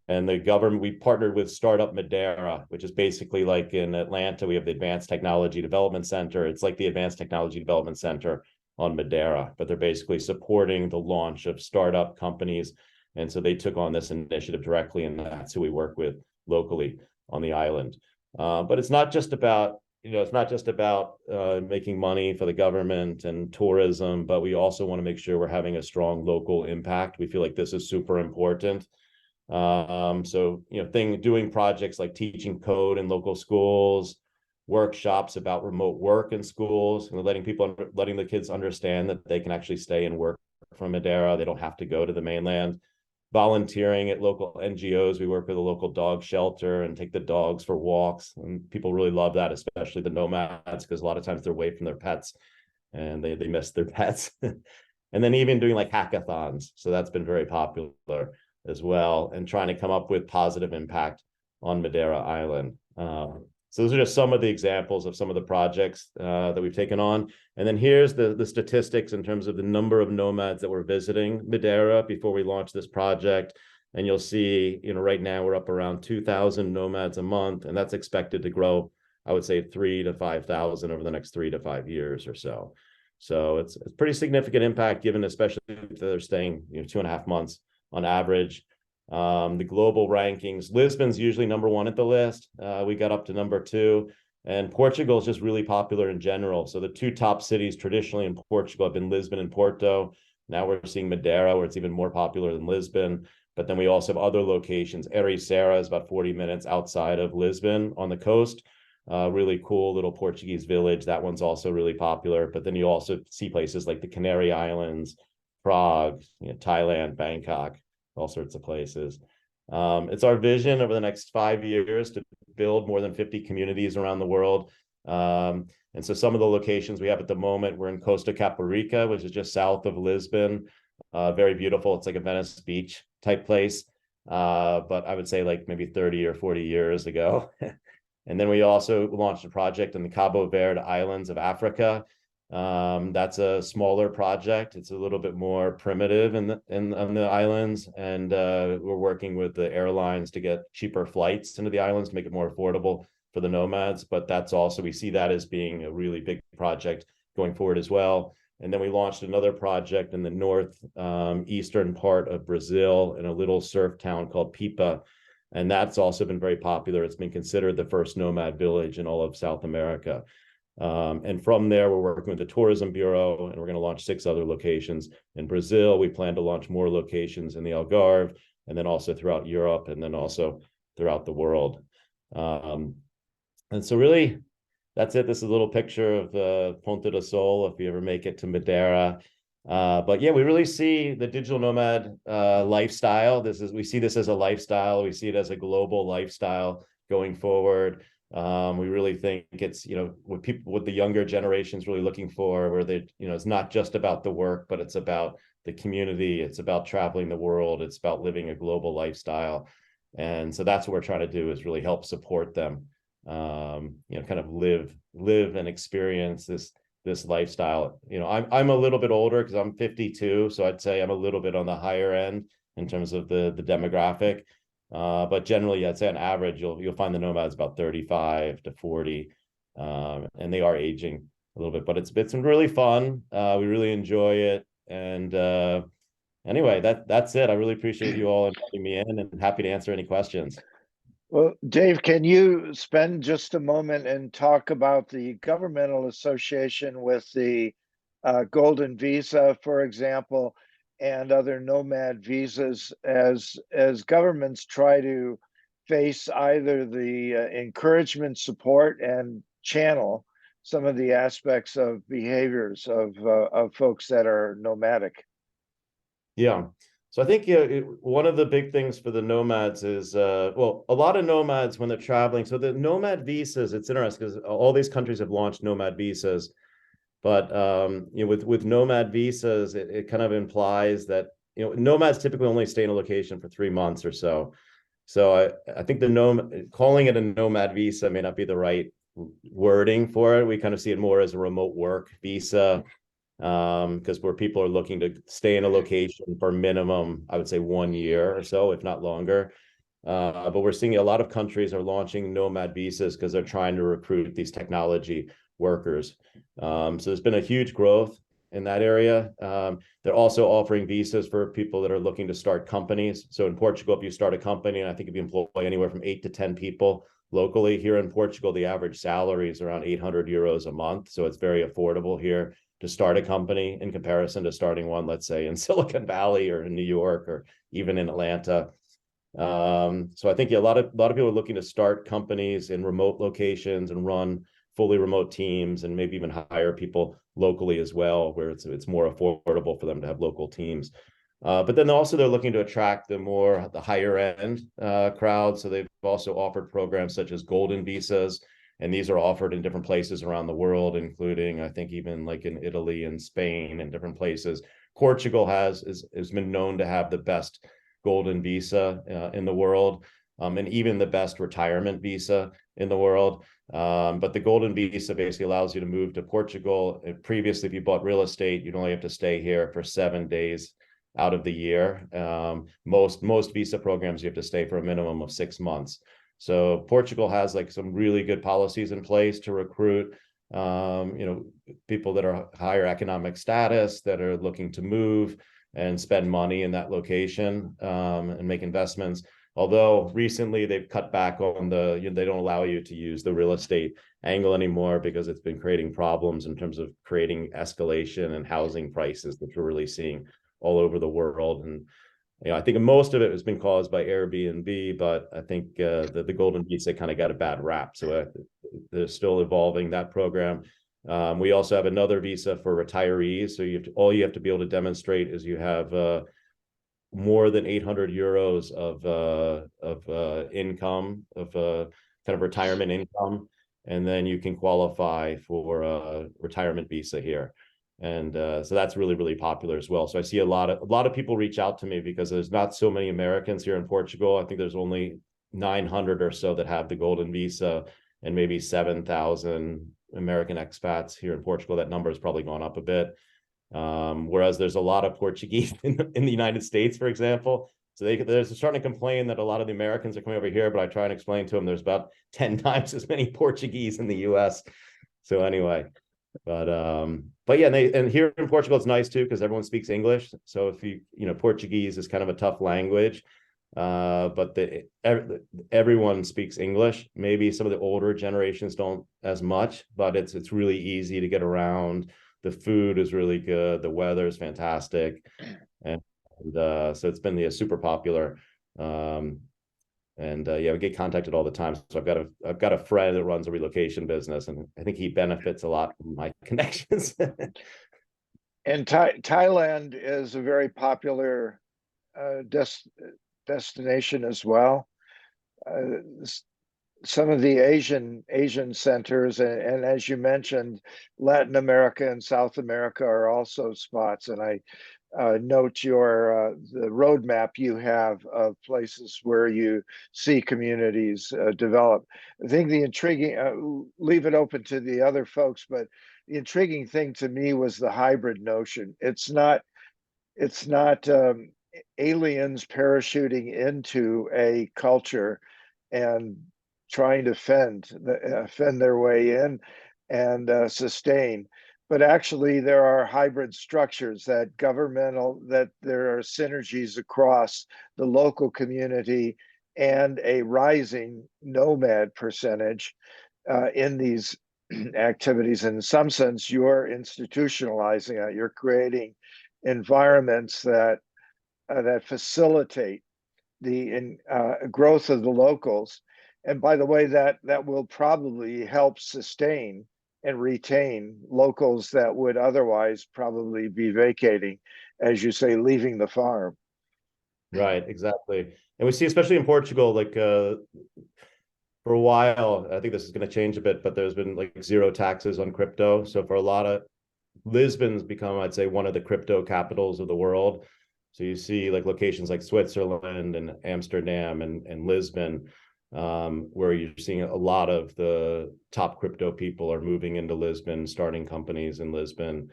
And the government, we partnered with Startup Madeira, which is basically like in Atlanta, we have the Advanced Technology Development Center. It's like the Advanced Technology Development Center on Madeira, but they're basically supporting the launch of startup companies. And so they took on this initiative directly, and that's who we work with locally on the island. But it's not just about, making money for the government and tourism, but we also want to make sure we're having a strong local impact. We feel like this is super important. Doing projects like teaching code in local schools, workshops about remote work in schools, and letting the kids understand that they can actually stay and work from Madeira. They don't have to go to the mainland. Volunteering at local NGOs. We work with a local dog shelter and take the dogs for walks. And people really love that, especially the nomads, because a lot of times they're away from their pets and they miss their pets. And then even doing like hackathons. So that's been very popular as well, and trying to come up with positive impact on Madeira Island. So those are just some of the examples of some of the projects that we've taken on. And then here's the statistics in terms of the number of nomads that were visiting Madeira before we launched this project. And you'll see, right now we're up around 2,000 nomads a month, and that's expected to grow, I would say, 3,000 to 5,000 over the next 3 to 5 years or so. So it's pretty significant impact, given especially if they're staying 2.5 months on average. The global rankings, Lisbon's usually number 1 at the list. We got up to number 2, and Portugal is just really popular in general. So the 2 top cities traditionally in Portugal have been Lisbon and Porto. Now we're seeing Madeira, where it's even more popular than Lisbon. But then we also have other locations. Ericeira is about 40 minutes outside of Lisbon on the coast. Really cool little Portuguese village. That one's also really popular. But then you also see places like the Canary Islands, Prague, Thailand, Bangkok, all sorts of places. It's our vision over the next 5 years to build more than 50 communities around the world. And so some of the locations we have at the moment, we're in Costa Caparica, which is just south of Lisbon. Very beautiful. It's like a Venice Beach type place. But I would say like maybe 30 or 40 years ago. And then we also launched a project in the Cabo Verde Islands of Africa. That's a smaller project. It's a little bit more primitive on the islands, and we're working with the airlines to get cheaper flights into the islands to make it more affordable for the nomads. But that's also, we see that as being a really big project going forward as well. And then we launched another project in the north eastern part of Brazil in a little surf town called Pipa. And that's also been very popular. It's been considered the first nomad village in all of South America. And from there, we're working with the Tourism Bureau, and we're going to launch 6 other locations in Brazil. We plan to launch more locations in the Algarve, and then also throughout Europe, and then also throughout the world. And so really, that's it. This is a little picture of Ponta do Sol, if you ever make it to Madeira. But yeah, we really see the digital nomad lifestyle. We see this as a lifestyle. We see it as a global lifestyle going forward. We really think it's, what the younger generation's really looking for, where they, it's not just about the work, but it's about the community. It's about traveling the world. It's about living a global lifestyle. And so that's what we're trying to do, is really help support them, kind of live and experience this lifestyle. I'm a little bit older because I'm 52. So I'd say I'm a little bit on the higher end in terms of the demographic. But generally, I'd say on average, you'll find the nomads about 35 to 40, and they are aging little bit, but it's been really fun. We really enjoy it. And anyway, that's it. I really appreciate you all inviting me in, and happy to answer any questions. Well, Dave, can you spend just a moment and talk about the governmental association with the Golden Visa, for example, and other nomad visas as governments try to face either the encouragement, support, and channel some of the aspects of behaviors of folks that are nomadic? Yeah. So I think one of the big things for the nomads is, well, a lot of nomads when they're traveling. So the nomad visas, it's interesting because all these countries have launched nomad visas, but with nomad visas, it kind of implies that nomads typically only stay in a location for 3 months or so. So I think calling it a nomad visa may not be the right wording for it. We kind of see it more as a remote work visa, because where people are looking to stay in a location for minimum, I would say 1 year or so, if not longer. But we're seeing a lot of countries are launching nomad visas because they're trying to recruit these technology workers. So there's been a huge growth in that area. They're also offering visas for people that are looking to start companies. So in Portugal, if you start a company, and I think if you employ anywhere from 8 to 10 people locally, here in Portugal, the average salary is around 800 euros a month. So it's very affordable here to start a company in comparison to starting one, let's say, in Silicon Valley or in New York or even in Atlanta. So I think a lot of people are looking to start companies in remote locations and run fully remote teams, and maybe even hire people locally as well, where it's more affordable for them to have local teams. But then also they're looking to attract the higher end crowd. So they've also offered programs such as golden visas, and these are offered in different places around the world, including I think even like in Italy and Spain and different places. Portugal has been known to have the best golden visa in the world, and even the best retirement visa in the world. But the golden visa basically allows you to move to Portugal. Previously, if you bought real estate, you'd only have to stay here for 7 days out of the year. Most visa programs, you have to stay for a minimum of 6 months. So Portugal has like some really good policies in place to recruit, people that are higher economic status, that are looking to move and spend money in that location, and make investments. Although recently they've cut back on they don't allow you to use the real estate angle anymore because it's been creating problems in terms of creating escalation in housing prices, which we're really seeing all over the world. And I think most of it has been caused by Airbnb, but I think the golden visa kind of got a bad rap. So they're still evolving that program. We also have another visa for retirees. So all you have to be able to demonstrate is you have more than 800 euros of income, of kind of retirement income, and then you can qualify for a retirement visa here. And so that's really, really popular as well. So I see a lot of people reach out to me because there's not so many Americans here in Portugal. I think there's only 900 or so that have the golden visa, and maybe 7,000 American expats here in Portugal. That number has probably gone up a bit. Whereas there's a lot of Portuguese in the United States, for example. So they're starting to complain that a lot of the Americans are coming over here, but I try and explain to them there's about 10 times as many Portuguese in the US. So anyway, but yeah, and here in Portugal, it's nice too, because everyone speaks English. So if Portuguese is kind of a tough language, but everyone speaks English. Maybe some of the older generations don't as much, but it's really easy to get around. The food is really good. The weather is fantastic, and so it's been super popular. Yeah, we get contacted all the time. So I've got a friend that runs a relocation business, and I think he benefits a lot from my connections. And Thailand is a very popular destination as well. Some of the Asian centers, and as you mentioned, Latin America and South America are also spots. And I note the roadmap you have of places where you see communities develop. I think the intriguing, leave it open to the other folks, but the intriguing thing to me was the hybrid notion. It's not aliens parachuting into a culture and trying to fend their way in. and sustain. But actually, there are hybrid structures that there are synergies across the local community and a rising nomad percentage in these activities. In some sense, you're institutionalizing it. You're creating environments that facilitate the growth of the locals. And by the way, that will probably help sustain and retain locals that would otherwise probably be vacating, as you say, leaving the farm. Right, exactly. And we see, especially in Portugal, like for a while, I think this is going to change a bit, but there's been like zero taxes on crypto. So for a lot of Lisbon's become, I'd say, one of the crypto capitals of the world. So you see like locations like Switzerland and Amsterdam and Lisbon, where you're seeing a lot of the top crypto people are moving into Lisbon, starting companies in Lisbon.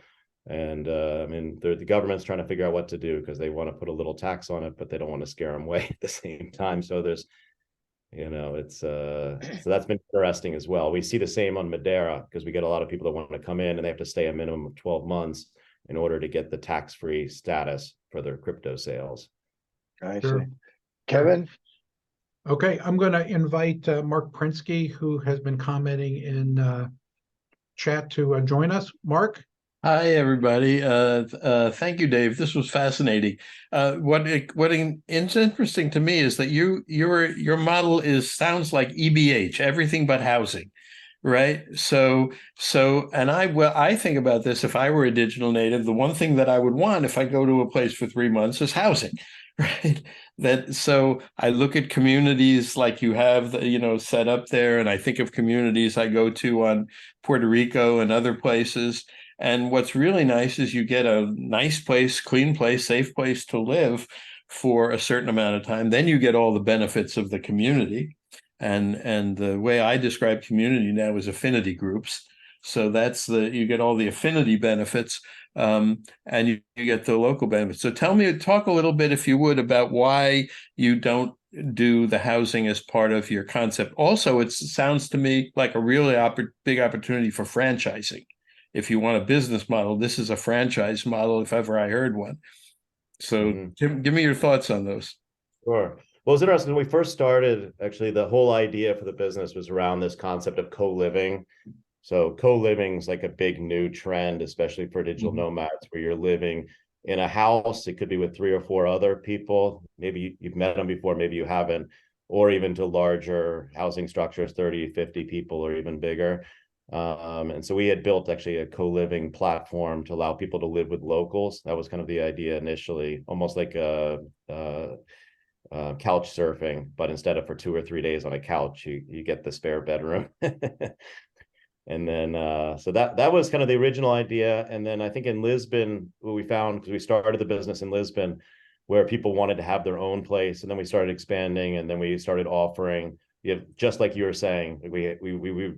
And I mean, the government's trying to figure out what to do because they want to put a little tax on it, but they don't want to scare them away at the same time. So there's, it's so that's been interesting as well. We see the same on Madeira because we get a lot of people that want to come in and they have to stay a minimum of 12 months in order to get the tax-free status for their crypto sales. I Sure. see. Kevin? Okay, I'm going to invite Mark Prinsky, who has been commenting in chat, to join us. Mark? Hi, everybody. Thank you, Dave. This was fascinating. It's interesting to me is that your model sounds like EBH, everything but housing, right? So, and I think about this. If I were a digital native, the one thing that I would want if I go to a place for 3 months is housing, right? So I look at communities like you have, set up there, and I think of communities I go to on Puerto Rico and other places. And what's really nice is you get a nice place, clean place, safe place to live for a certain amount of time. Then you get all the benefits of the community. And the way I describe community now is affinity groups. So you get all the affinity benefits, and you get the local benefits. So talk a little bit, if you would, about why you don't do the housing as part of your concept. Also, it sounds to me like a really big opportunity for franchising. If you want a business model, this is a franchise model, if ever I heard one. So give me your thoughts on those. Sure. Well, it's interesting. When we first started, actually, the whole idea for the business was around this concept of co-living. So co-living is like a big new trend, especially for digital nomads, where you're living in a house. It could be with 3 or 4 other people. Maybe you've met them before, maybe you haven't, or even to larger housing structures, 30, 50 people or even bigger. And so we had built actually a co-living platform to allow people to live with locals. That was kind of the idea initially, almost like a couch surfing, but instead of for 2 or 3 days on a couch, you get the spare bedroom. And then so that was kind of the original idea. And then I think in Lisbon, what we found, because we started the business in Lisbon, where people wanted to have their own place, and then we started expanding, and then we started offering, just like you were saying, we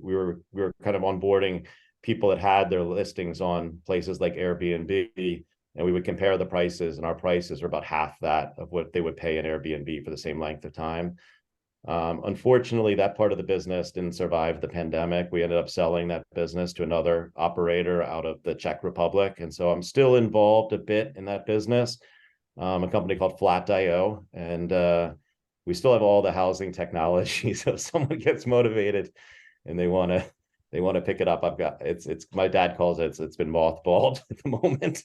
were kind of onboarding people that had their listings on places like Airbnb, and we would compare the prices, and our prices were about half that of what they would pay in Airbnb for the same length of time. Unfortunately, that part of the business didn't survive the pandemic. We ended up selling that business to another operator out of the Czech Republic, and so I'm still involved a bit in that business, a company called Flat.io, and we still have all the housing technology. So if someone gets motivated and they want to pick it up, I've got it's my dad calls it's been mothballed at the moment.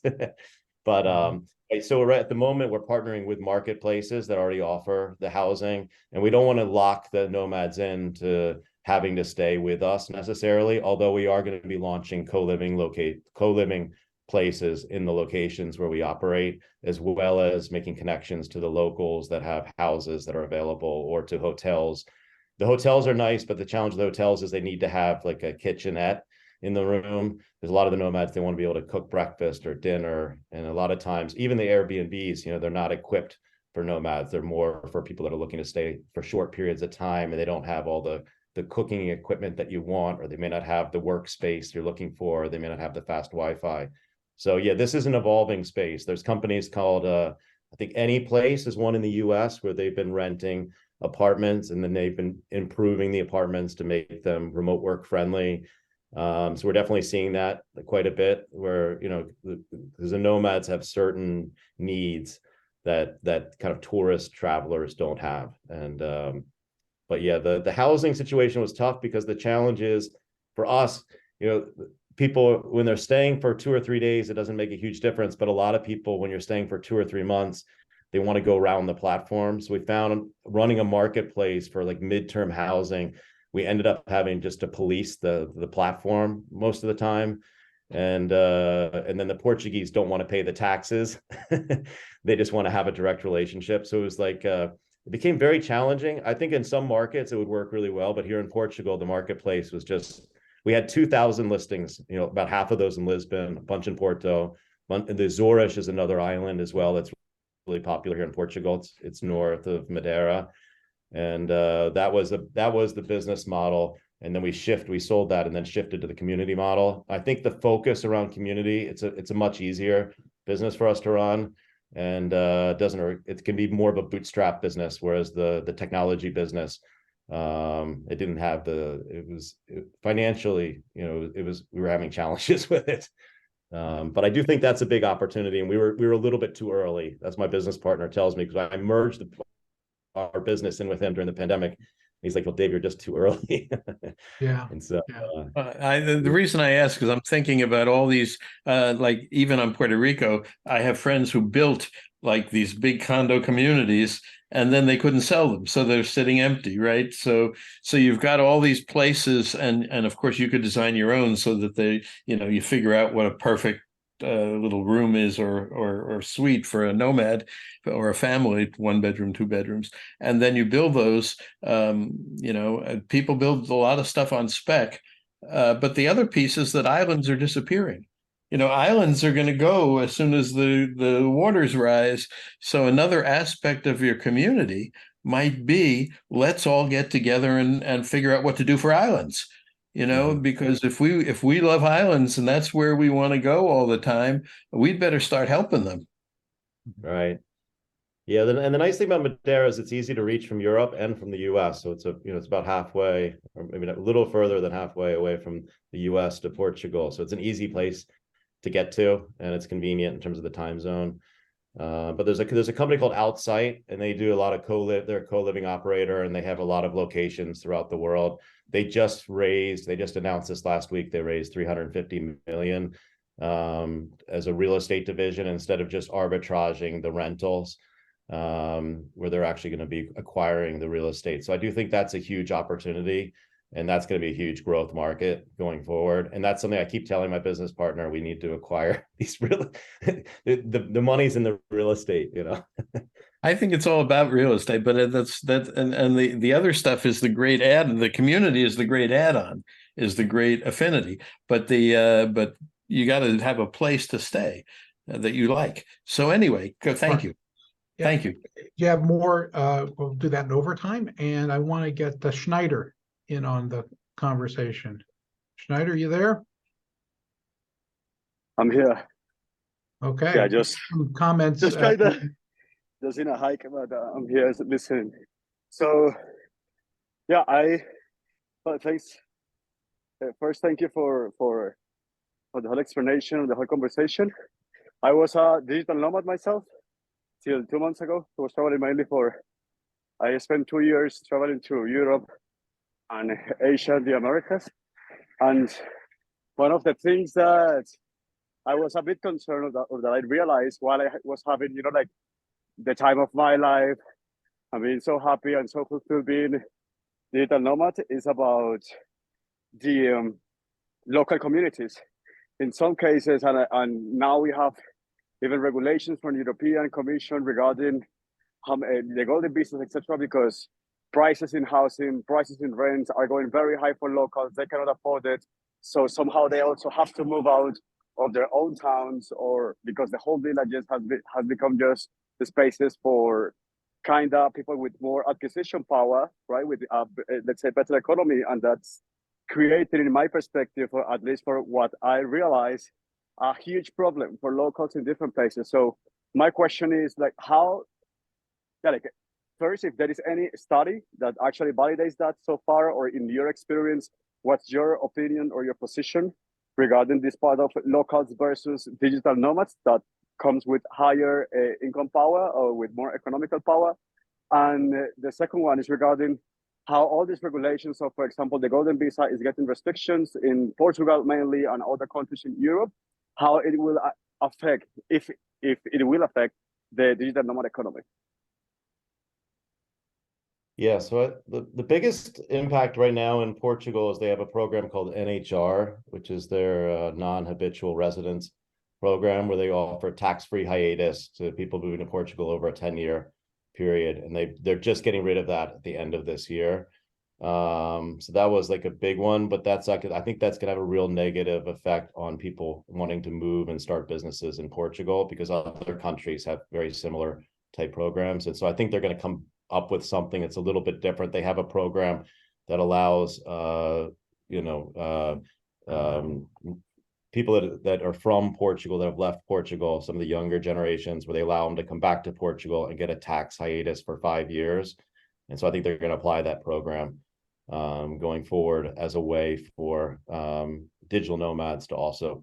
But so right at the moment we're partnering with marketplaces that already offer the housing, and we don't want to lock the nomads into having to stay with us necessarily, although we are going to be launching co-living places in the locations where we operate, as well as making connections to the locals that have houses that are available, or to hotels. The hotels are nice, but the challenge of the hotels is they need to have like a kitchenette in the room. There's a lot of the nomads, they want to be able to cook breakfast or dinner. And a lot of times, even the Airbnbs, they're not equipped for nomads. They're more for people that are looking to stay for short periods of time, and they don't have all the cooking equipment that you want, or they may not have the workspace you're looking for, or they may not have the fast Wi-Fi. So yeah, this is an evolving space. There's companies called, I think Anyplace is one in the US, where they've been renting apartments, and then they've been improving the apartments to make them remote work friendly. So we're definitely seeing that quite a bit, where, you know, because the nomads have certain needs that kind of tourist travelers don't have. And but yeah, the housing situation was tough, because the challenge is for us, you know, people, when they're staying for 2 or 3 days, it doesn't make a huge difference. But a lot of people, when you're staying for 2 or 3 months, they want to go around the platform. So we found running a marketplace for like midterm housing, we ended up having just to police the platform most of the time. And then the Portuguese don't want to pay the taxes. They just want to have a direct relationship. So it was like it became very challenging. I think in some markets it would work really well, but here in Portugal, the marketplace was just, we had 2,000 listings, you know, about half of those in Lisbon, a bunch in Porto. And the Azores is another island as well that's really popular here in Portugal. It's north of Madeira. And that was the business model. And then we sold that and then shifted to the community model. I think the focus around community, it's a much easier business for us to run. And it can be more of a bootstrap business, whereas the technology business, it didn't have financially, you know, we were having challenges with it. But I do think that's a big opportunity, and we were a little bit too early. That's my business partner tells me, because I merged our business in with him during the pandemic. He's like, "Well, Dave, you're just too early." Yeah. And so The reason I ask is I'm thinking about all these, like even on Puerto Rico, I have friends who built like these big condo communities, and then they couldn't sell them, so they're sitting empty, right? So you've got all these places, and of course you could design your own so that they, you know, you figure out what a perfect little room is, or suite for a nomad or a family, 1 bedroom, 2 bedrooms, and then you build those. You know, people build a lot of stuff on spec, but the other piece is that islands are disappearing. You know, islands are going to go as soon as the waters rise. So another aspect of your community might be, let's all get together and figure out what to do for islands. You know, because if we love islands and that's where we want to go all the time, we'd better start helping them. right. Yeah, and the nice thing about Madeira is it's easy to reach from Europe and from the US. So it's about halfway, or maybe a little further than halfway away from the US to Portugal. So it's an easy place to get to, and it's convenient in terms of the time zone. But there's a company called Outsite, and they do a lot of they're a co-living operator, and they have a lot of locations throughout the world. They just announced this last week, they raised 350 million as a real estate division, instead of just arbitraging the rentals, where they're actually going to be acquiring the real estate. So I do think that's a huge opportunity, and that's going to be a huge growth market going forward. And that's something I keep telling my business partner, we need to acquire these the money's in the real estate, you know. I think it's all about real estate, but and the other stuff is the great add, and the community is the great add-on, is the great affinity. But but you got to have a place to stay that you like. So anyway, thank you. Yeah. Thank you. You have more, we'll do that in overtime, and I want to get the Schneider in on the conversation. Schneider, you there? I'm here. Okay. Yeah, just some comments. just kind of just in a hike, but I'm here listening. So yeah, thanks. First, thank you for the whole explanation, the whole conversation. I was a digital nomad myself till 2 months ago. I was traveling mainly I spent 2 years traveling to Europe and Asia and the Americas. And one of the things that I was a bit concerned of that I realized while I was having, you know, like the time of my life, I'm being so happy and so fulfilled being digital nomad, is about the local communities. In some cases, and now we have even regulations from the European Commission regarding the golden business, etc., because prices in housing, prices in rents are going very high for locals. They cannot afford it. So somehow they also have to move out of their own towns, or because the whole villages has become just the spaces for kind of people with more acquisition power, right? With let's say better economy, and that's created, in my perspective, or at least for what I realize, a huge problem for locals in different places. So my question is like, first, if there is any study that actually validates that so far, or in your experience, what's your opinion or your position regarding this part of locals versus digital nomads that comes with higher income power or with more economical power? And the second one is regarding how all these regulations of, for example, the golden visa is getting restrictions in Portugal mainly and other countries in Europe, how it will affect, if it will affect the digital nomad economy. Yeah, so the biggest impact right now in Portugal is they have a program called NHR, which is their non-habitual residence program, where they offer tax-free hiatus to people moving to Portugal over a 10-year period, and they're just getting rid of that at the end of this year. So that was like a big one, but that's like, I think that's gonna have a real negative effect on people wanting to move and start businesses in Portugal, because other countries have very similar type programs. And so I think they're going to come up with something that's a little bit different. They have a program that allows people that are from Portugal, that have left Portugal, some of the younger generations, where they allow them to come back to Portugal and get a tax hiatus for 5 years. And so I think they're going to apply that program going forward as a way for digital nomads to also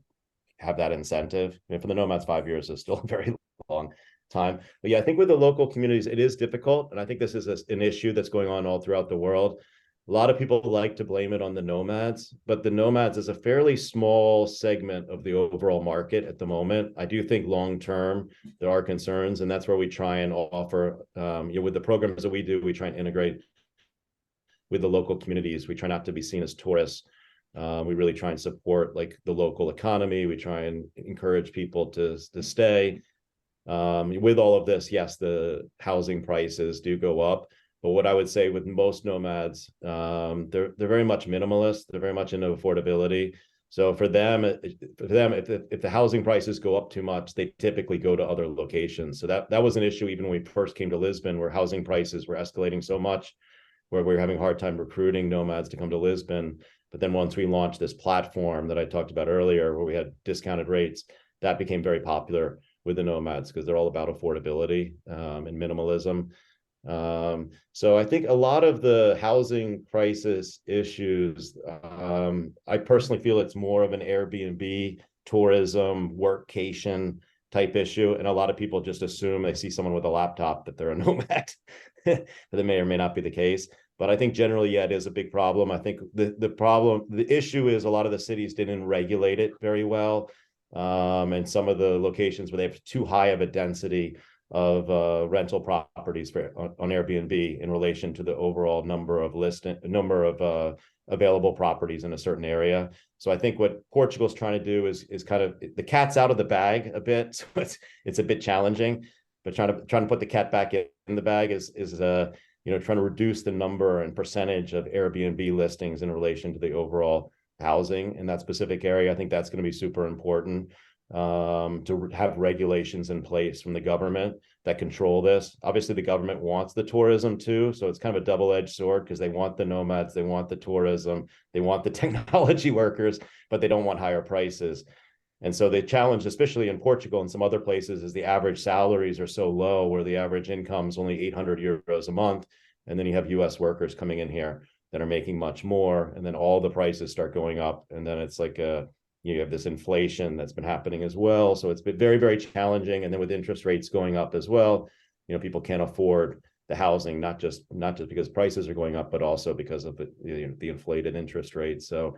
have that incentive. And for the nomads, 5 years is still a very long time. But yeah, I think with the local communities, it is difficult. And I think this is an issue that's going on all throughout the world. A lot of people like to blame it on the nomads, but the nomads is a fairly small segment of the overall market at the moment. I do think long-term, there are concerns, and that's where we try and offer, with the programs that we do, we try and integrate with the local communities. We try not to be seen as tourists. We really try and support like the local economy. We try and encourage people to stay. With all of this, yes, the housing prices do go up. But what I would say with most nomads, they're very much minimalist. They're very much into affordability. So for them, if the housing prices go up too much, they typically go to other locations. So that was an issue even when we first came to Lisbon, where housing prices were escalating so much, where we were having a hard time recruiting nomads to come to Lisbon. But then once we launched this platform that I talked about earlier, where we had discounted rates, that became very popular with the nomads, because they're all about affordability and minimalism. So I think a lot of the housing crisis issues, I personally feel it's more of an Airbnb, tourism, workcation type issue. And a lot of people just assume they see someone with a laptop that they're a nomad. That may or may not be the case. But I think generally, yeah, it is a big problem. I think the issue is a lot of the cities didn't regulate it very well. And some of the locations where they have too high of a density of rental properties on Airbnb in relation to the overall number of available properties in a certain area. So I think what Portugal's trying to do is kind of, the cat's out of the bag a bit. So it's a bit challenging, but trying to put the cat back in the bag is trying to reduce the number and percentage of Airbnb listings in relation to the overall housing in that specific area. I think that's going to be super important to have regulations in place from the government that control this. Obviously, the government wants the tourism too, so it's kind of a double-edged sword, because they want the nomads, they want the tourism, they want the technology workers, but they don't want higher prices. And so the challenge, especially in Portugal and some other places, is the average salaries are so low, where the average income is only 800 euros a month. And then you have US workers coming in here that are making much more. And then all the prices start going up. And then it's like you have this inflation that's been happening as well. So it's been very, very challenging. And then with interest rates going up as well, people can't afford the housing, not just because prices are going up, but also because of the inflated interest rates. So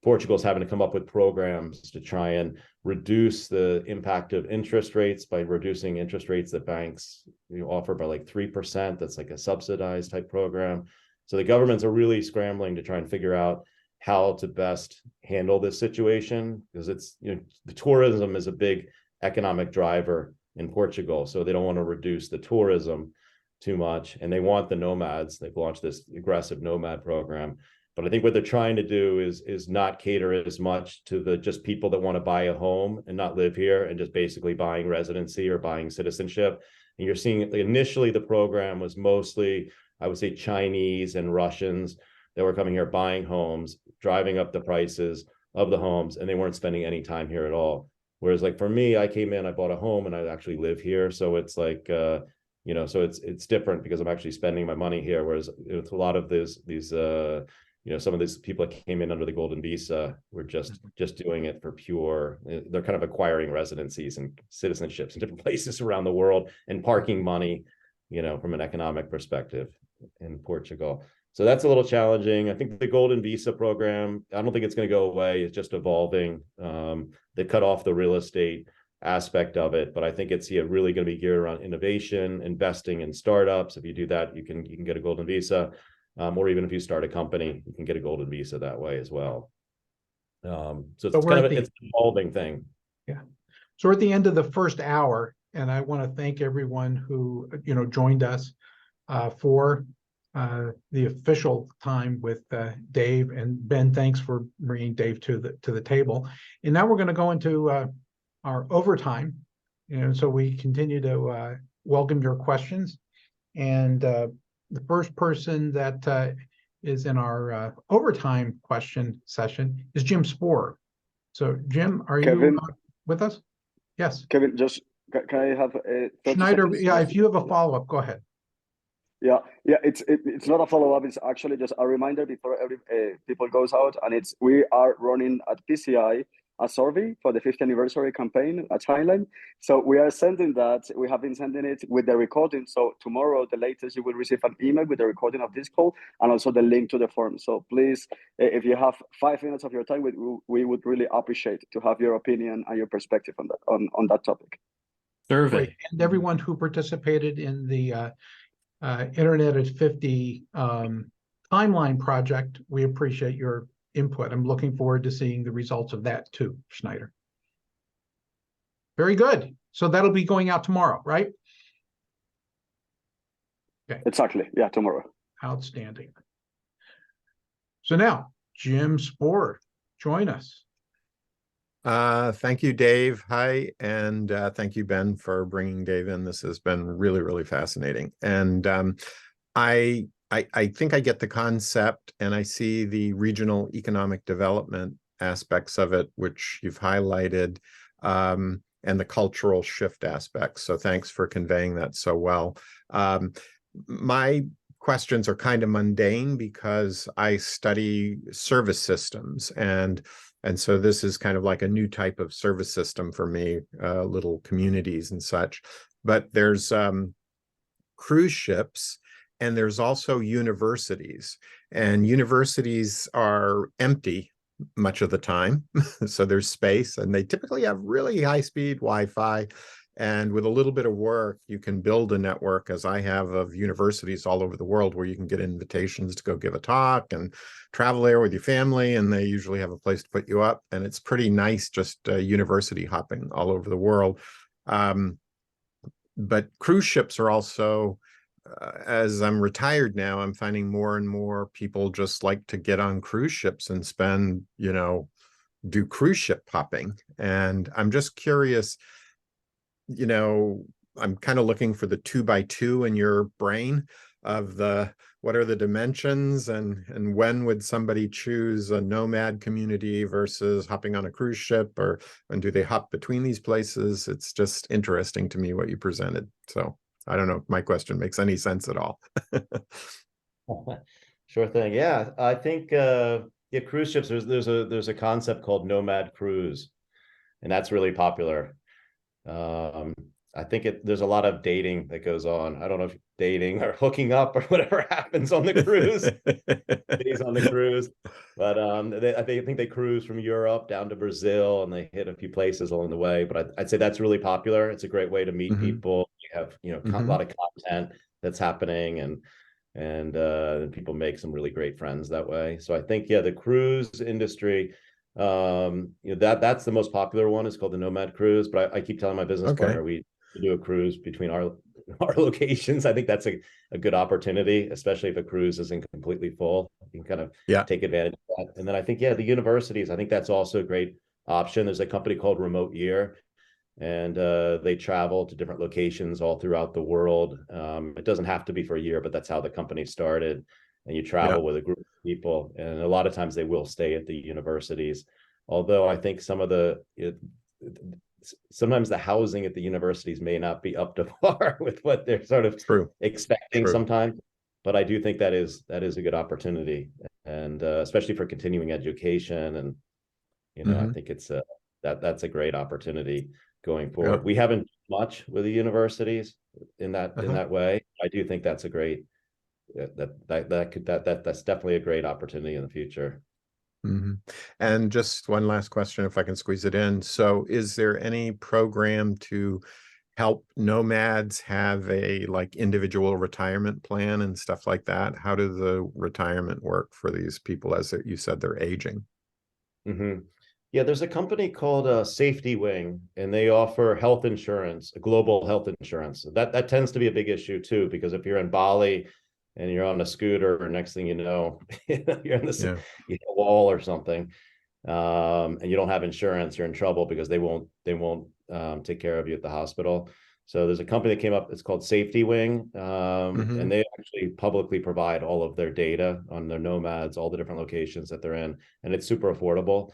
Portugal's having to come up with programs to try and reduce the impact of interest rates by reducing interest rates that banks offer by like 3%. That's like a subsidized type program. So the governments are really scrambling to try and figure out how to best handle this situation, because it's, the tourism is a big economic driver in Portugal. So they don't want to reduce the tourism too much, and they want the nomads. They've launched this aggressive nomad program. But I think what they're trying to do is not cater as much to the just people that want to buy a home and not live here, and just basically buying residency or buying citizenship. And you're seeing initially the program was mostly, I would say, Chinese and Russians that were coming here buying homes, driving up the prices of the homes, and they weren't spending any time here at all. Whereas like for me, I came in, I bought a home, and I actually live here. So it's like, so it's different because I'm actually spending my money here. Whereas it's a lot of these some of these people that came in under the golden visa were just doing it for pure, they're kind of acquiring residencies and citizenships in different places around the world and parking money, from an economic perspective in Portugal. So that's a little challenging. I think the golden visa program, I don't think it's going to go away. It's just evolving. They cut off the real estate aspect of it, but I think it's really going to be geared around innovation, investing in startups. If you do that, you can get a golden visa, or even if you start a company, you can get a golden visa that way as well. So it's kind of it's an evolving thing. Yeah. So we're at the end of the first hour, and I want to thank everyone who joined us for the official time with Dave and Ben. Thanks for bringing Dave to the table. And now we're going to go into our overtime, so we continue to welcome your questions. And the first person that is in our overtime question session is Jim Sporer. So Jim, are Kevin, you with us? Yes. Kevin, just can I have 30 Schneider? seconds? Yeah, if you have a follow-up, go ahead. Yeah, it's not a follow-up. It's actually just a reminder before every people goes out, and we are running at PCI a survey for the 50th anniversary campaign at Thailand. So we are sending that. We have been sending it with the recording. So tomorrow, the latest, you will receive an email with the recording of this call and also the link to the form. So please, if you have 5 minutes of your time, we would really appreciate to have your opinion and your perspective on that on that topic. Survey. Great. And everyone who participated in the Internet at 50 timeline project, we appreciate your input. I'm looking forward to seeing the results of that too, Schneider. Very good. So that'll be going out tomorrow, right? Okay. Exactly. Yeah, tomorrow. Outstanding. So now, Jim Sporer, join us. Thank you, Dave. Hi, and thank you, Ben, for bringing Dave in. This has been really, really fascinating. And I think I get the concept, and I see the regional economic development aspects of it, which you've highlighted, and the cultural shift aspects. So thanks for conveying that so well. My questions are kind of mundane because I study service systems, and so this is kind of like a new type of service system for me, little communities and such. But there's cruise ships, and there's also universities, and universities are empty much of the time. So there's space, and they typically have really high-speed Wi-Fi. And with a little bit of work, you can build a network, as I have, of universities all over the world where you can get invitations to go give a talk and travel there with your family, and they usually have a place to put you up. And it's pretty nice just university hopping all over the world. But cruise ships are also, as I'm retired now, I'm finding more and more people just like to get on cruise ships and spend, do cruise ship hopping. And I'm just curious, I'm kind of looking for the 2x2 in your brain of what are the dimensions, and when would somebody choose a nomad community versus hopping on a cruise ship, and do they hop between these places? It's just interesting to me what you presented. So I don't know if my question makes any sense at all. Sure thing. Yeah, I think cruise ships. There's a concept called nomad cruise, and that's really popular. I think there's a lot of dating that goes on. I don't know if dating or hooking up or whatever happens on the cruise. Days on the cruise, but I think they cruise from Europe down to Brazil, and they hit a few places along the way. But I'd say that's really popular. It's a great way to meet people. You have a lot of content that's happening, and people make some really great friends that way. So I think the cruise industry, that's the most popular one. It's called the Nomad Cruise. But I keep telling my business partner we do a cruise between our locations. I think that's a good opportunity, especially if a cruise isn't completely full. You can kind of take advantage of that. And then I think the universities, I think that's also a great option. There's a company called Remote Year, and they travel to different locations all throughout the world. It doesn't have to be for a year, but that's how the company started. And you travel with a group of people, and a lot of times they will stay at the universities. Although I think sometimes the housing at the universities may not be up to par with what they're sort of expecting sometimes. but I do think that is a good opportunity, and especially for continuing education. And I think it's that's a great opportunity going forward. Yeah. We haven't done much with the universities in Uh-huh. that way. I do think that's a great that's definitely a great opportunity in the future. And just one last question, if I can squeeze it in. So is there any program to help nomads have a like individual retirement plan and stuff like that? How does the retirement work for these people as you said they're aging? Yeah, there's a company called Safety Wing, and they offer health insurance, global health insurance. That tends to be a big issue too, because if you're in Bali and you're on a scooter, next thing you know, you're in this wall or something, and you don't have insurance, you're in trouble because they won't take care of you at the hospital. So there's a company that came up, it's called Safety Wing, and they actually publicly provide all of their data on their nomads, all the different locations that they're in, and it's super affordable.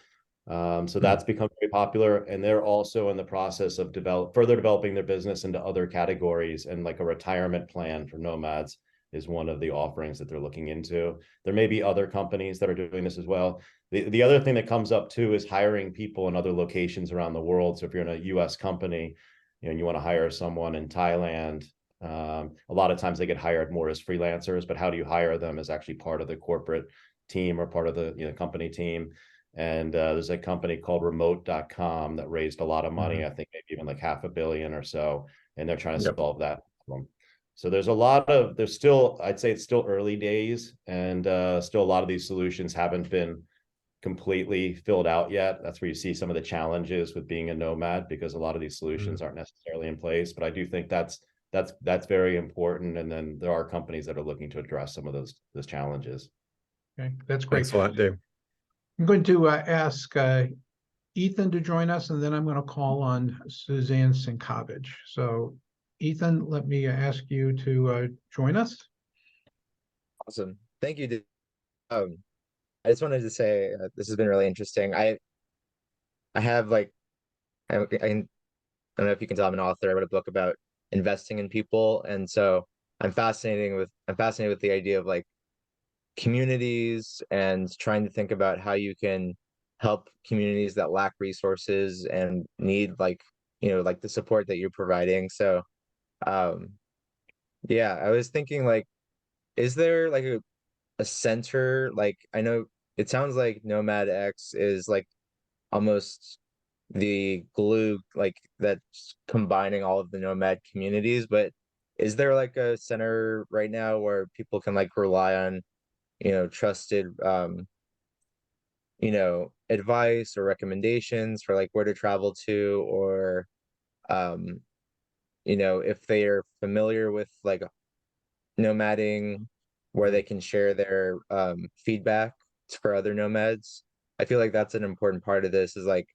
So that's become very popular, and they're also in the process of further developing their business into other categories, and like a retirement plan for nomads is one of the offerings that they're looking into. There may be other companies that are doing this as well. The other thing that comes up too is hiring people in other locations around the world. So if you're in a US company, and you want to hire someone in Thailand, a lot of times they get hired more as freelancers, but how do you hire them as actually part of the corporate team or part of the company team? And there's a company called remote.com that raised a lot of money, I think maybe even like $500 million or so, and they're trying to solve that problem. So there's still, I'd say it's still early days, and still a lot of these solutions haven't been completely filled out yet. That's where you see some of the challenges with being a nomad, because a lot of these solutions aren't necessarily in place. But I do think that's very important. And then there are companies that are looking to address some of those challenges. Okay, that's great. Thanks a lot, Dave. I'm going to ask Ethan to join us, and then I'm going to call on Suzanne Sinkovich. So Ethan, let me ask you to join us. Awesome. Thank you, Dave. I just wanted to say this has been really interesting. I have like I don't know if you can tell I'm an author. I wrote a book about investing in people, and so I'm fascinated with the idea of like communities and trying to think about how you can help communities that lack resources and need like like the support that you're providing. So yeah, I was thinking like, is there like a center? Like I know it sounds like NomadX is like almost the glue like that's combining all of the nomad communities, but is there like a center right now where people can like rely on trusted advice or recommendations for like where to travel to, or if they are familiar with like nomading, where they can share their feedback for other nomads? I feel like that's an important part of this is like,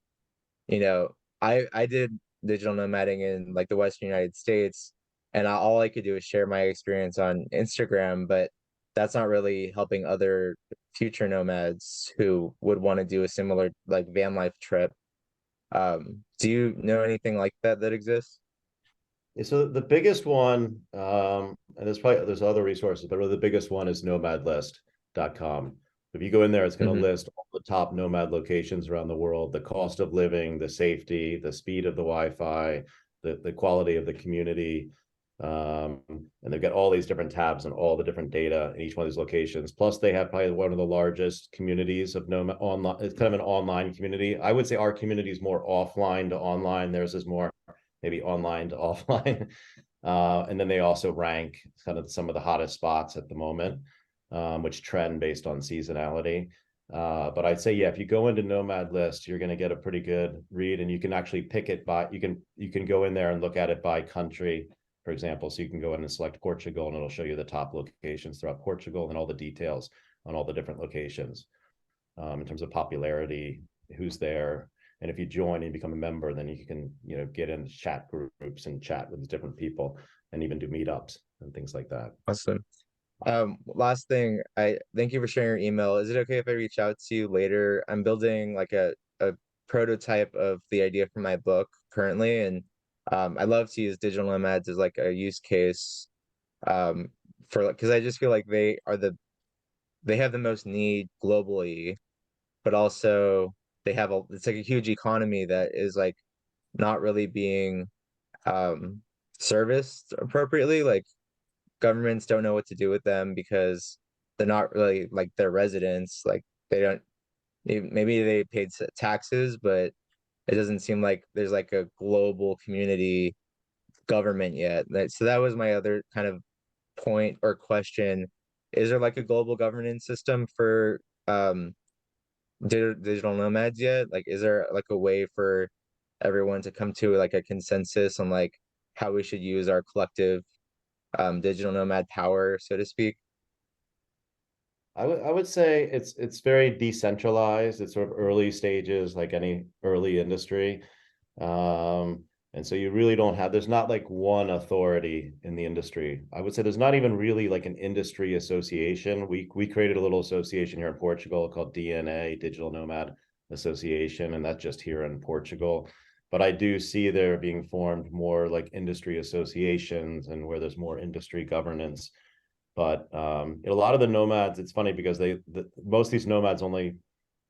I did digital nomading in like the Western United States, and all I could do is share my experience on Instagram, but that's not really helping other future nomads who would want to do a similar like van life trip. Do you know anything like that exists? So the biggest one, and there's other resources, but really the biggest one is nomadlist.com. If you go in there, it's going to list all the top nomad locations around the world, the cost of living, the safety, the speed of the Wi-Fi, the quality of the community. And they've got all these different tabs and all the different data in each one of these locations. Plus, they have probably one of the largest communities of nomad online. It's kind of an online community. I would say our community is more offline to online. Theirs is more maybe online to offline. And then they also rank kind of some of the hottest spots at the moment, which trend based on seasonality. But I'd say, yeah, if you go into Nomad List, you're going to get a pretty good read, and you can actually pick it by, you can go in there and look at it by country, for example. So you can go in and select Portugal, and it'll show you the top locations throughout Portugal and all the details on all the different locations in terms of popularity, who's there. And if you join and become a member, then you can, get into chat groups and chat with different people, and even do meetups and things like that. Awesome. Last thing, I thank you for sharing your email. Is it okay if I reach out to you later? I'm building like a prototype of the idea for my book currently, and I love to use digital nomads as like a use case for, because I just feel like they have the most need globally, but also they have it's like a huge economy that is like not really being um serviced appropriately. Like governments don't know what to do with them because they're not really like their residents. Like they don't, maybe they paid taxes, but it doesn't seem like there's like a global community government yet. So that was my other kind of point or question. Is there like a global governance system for digital nomads yet? Like, is there like a way for everyone to come to like a consensus on like how we should use our collective digital nomad power, so to speak? I would say it's very decentralized. It's sort of early stages, like any early industry. And so you really don't have, there's not like one authority in the industry. I would say there's not even really like an industry association. We created a little association here in Portugal called DNA, Digital Nomad Association, and that's just here in Portugal. But I do see there being formed more like industry associations and where there's more industry governance. But a lot of the nomads, it's funny because most of these nomads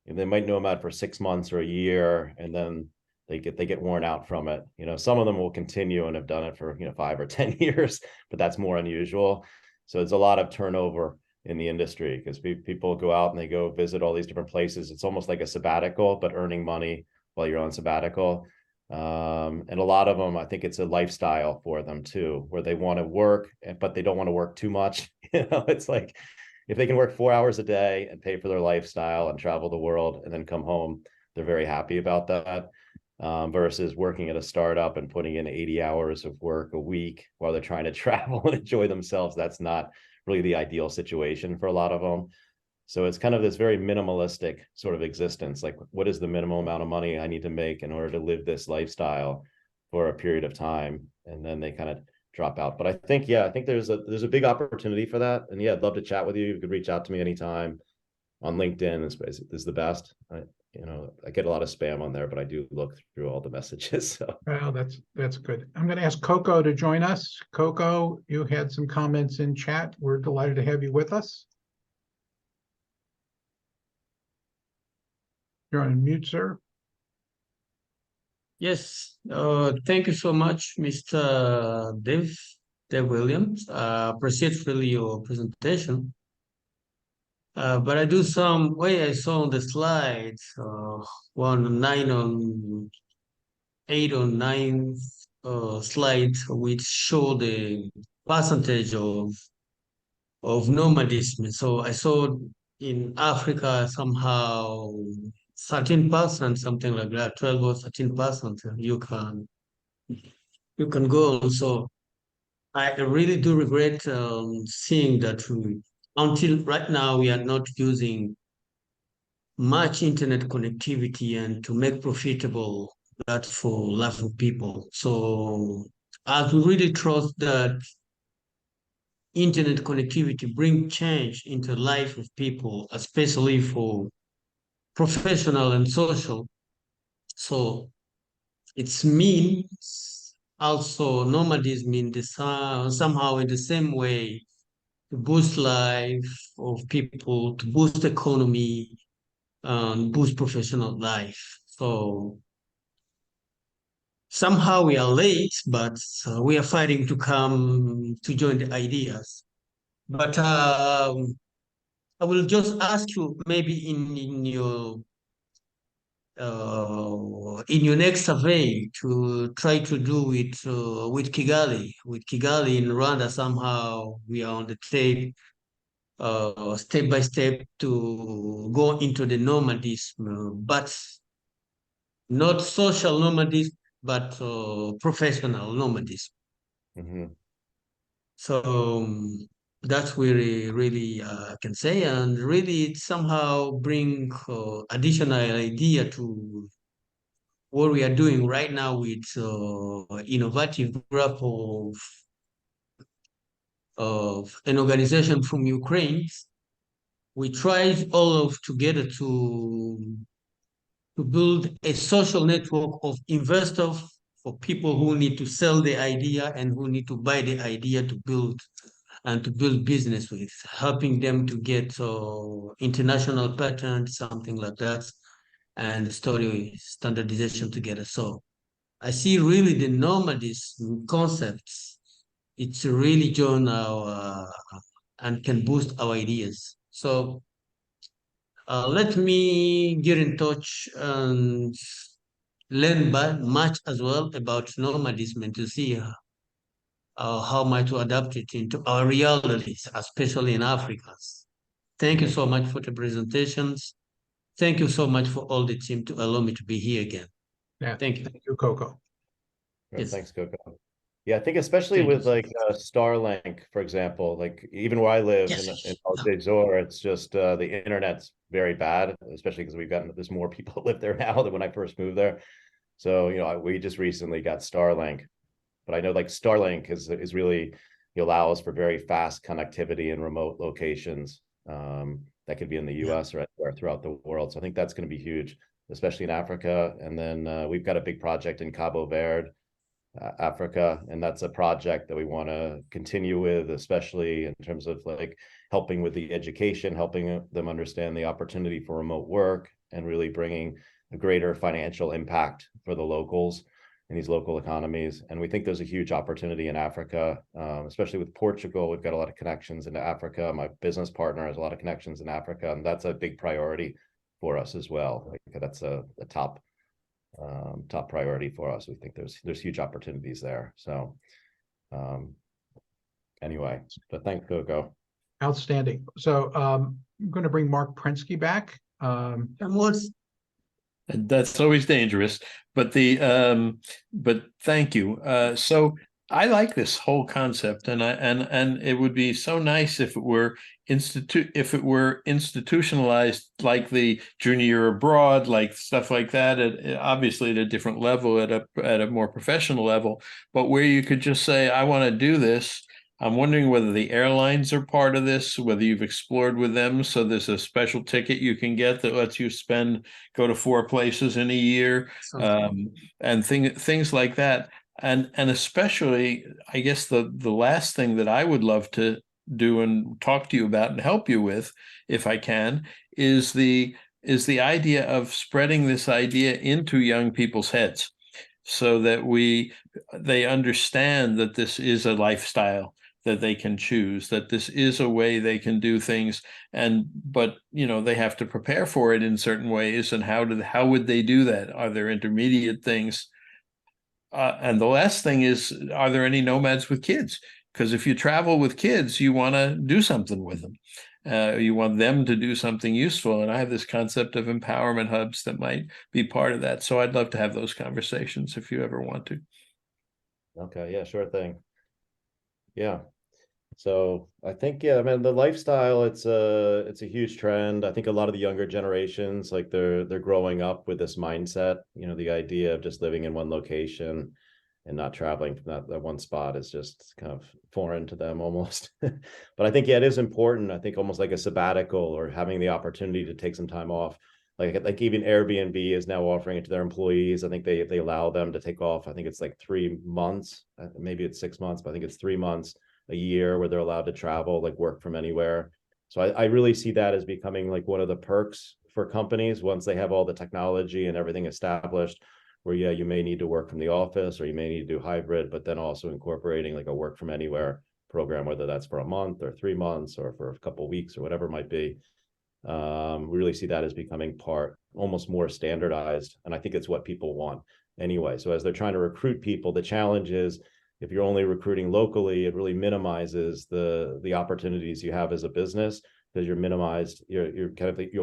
they might nomad for 6 months or a year, and then they get worn out from it. Some of them will continue and have done it for 5 or 10 years, but that's more unusual. So there's a lot of turnover in the industry because people go out and they go visit all these different places. It's almost like a sabbatical, but earning money while you're on sabbatical. And a lot of them, I think it's a lifestyle for them too, where they want to work, but they don't want to work too much. It's like if they can work 4 hours a day and pay for their lifestyle and travel the world and then come home, they're very happy about that. Versus working at a startup and putting in 80 hours of work a week while they're trying to travel and enjoy themselves. That's not really the ideal situation for a lot of them. So it's kind of this very minimalistic sort of existence. Like, what is the minimum amount of money I need to make in order to live this lifestyle for a period of time? And then they kind of drop out. But I think there's a big opportunity for that. And yeah, I'd love to chat with you. You could reach out to me anytime on LinkedIn. Is the best. I get a lot of spam on there, but I do look through all the messages. So Well, that's good. I'm going to ask Coco to join us. Coco, you had some comments in chat. We're delighted to have you with us. You're on mute, sir. Yes, thank you so much, Mr. Dave Williams. Appreciate really your presentation. But I do some way I saw on the slides, 8 or 9 slides, which show the percentage of nomadism. So I saw in Africa somehow 13%, something like that, 12 or 13%. You can go on. So I really do regret seeing that until right now we are not using much internet connectivity and to make profitable that for lots of people. So I really trust that internet connectivity bring change into life of people, especially for professional and social. So it's means also nomadism in the somehow in the same way to boost life of people, to boost economy, boost professional life. So somehow we are late, but we are fighting to come to join the ideas. But I will just ask you maybe in your next survey to try to do it with Kigali. With Kigali in Rwanda, somehow we are on the tape step by step to go into the nomadism, but not social nomadism, but professional nomadism. mhm. So that's really, really I can say, and really it somehow bring additional idea to what we are doing right now with innovative group of an organization from Ukraine. We tried all of together to build a social network of investors for people who need to sell the idea and who need to buy the idea to build and to build business with, helping them to get international patent, something like that, and story standardization together. So I see really the nomadism concepts. It's really join our and can boost our ideas. So let me get in touch and learn much as well about nomadism and to see how might to adapt it into our realities, especially in Africa. Thank you so much for the presentations. Thank you so much for all the team to allow me to be here again. Yeah, Thank you. thank you, Coco. Right, Yes. thanks, Coco. Yeah, I think especially Thank with you. like Starlink, for example, like even where I live Yes. in Zor, it's just the internet's very bad, especially because there's more people that live there now than when I first moved there. So, we just recently got Starlink, but I know like Starlink is really allows for very fast connectivity in remote locations. That could be in the US or throughout the world. So I think that's going to be huge, especially in Africa. And then we've got a big project in Cabo Verde, Africa, and that's a project that we want to continue with, especially in terms of like helping with the education, helping them understand the opportunity for remote work, and really bringing a greater financial impact for the locals in these local economies. And we think there's a huge opportunity in Africa, especially with Portugal. We've got a lot of connections into Africa. My business partner has a lot of connections in Africa, and that's a big priority for us as well. Like that's a top priority for us. We think there's huge opportunities there. So anyway, but thanks, Coco. Outstanding. So I'm going to bring Mark Prensky back. And what's That's always dangerous, but but thank you. So I like this whole concept, and it would be so nice if it were institutionalized, like the junior year abroad, like stuff like that. Obviously at a different level, at a more professional level, but where you could just say, I want to do this. I'm wondering whether the airlines are part of this, whether you've explored with them. So there's a special ticket you can get that lets you go to 4 places in a year, and things like that. And especially, I guess the last thing that I would love to do and talk to you about and help you with, if I can, is the idea of spreading this idea into young people's heads, so that they understand that this is a lifestyle that they can choose, that this is a way they can do things, but they have to prepare for it in certain ways. And how would they do that? Are there intermediate things? And the last thing is, are there any nomads with kids? Because if you travel with kids, you want to do something with them. You want them to do something useful. And I have this concept of empowerment hubs that might be part of that. So I'd love to have those conversations if you ever want to. Okay, yeah, sure thing. Yeah. So I think, I mean, the lifestyle, it's a huge trend. I think a lot of the younger generations, like they're growing up with this mindset, the idea of just living in one location and not traveling from that one spot is just kind of foreign to them almost. But I think, yeah, it is important. I think almost like a sabbatical, or having the opportunity to take some time off. Like even Airbnb is now offering it to their employees. I think they allow them to take off. I think it's like 3 months, maybe it's 6 months, but I think it's 3 months a year where they're allowed to travel, like work from anywhere. So I really see that as becoming like one of the perks for companies once they have all the technology and everything established, where, yeah, you may need to work from the office, or you may need to do hybrid, but then also incorporating like a work from anywhere program, whether that's for a month or 3 months or for a couple of weeks or whatever it might be. We really see that as becoming almost more standardized. And I think it's what people want anyway. So as they're trying to recruit people, the challenge is, if you're only recruiting locally, it really minimizes the opportunities you have as a business, because you're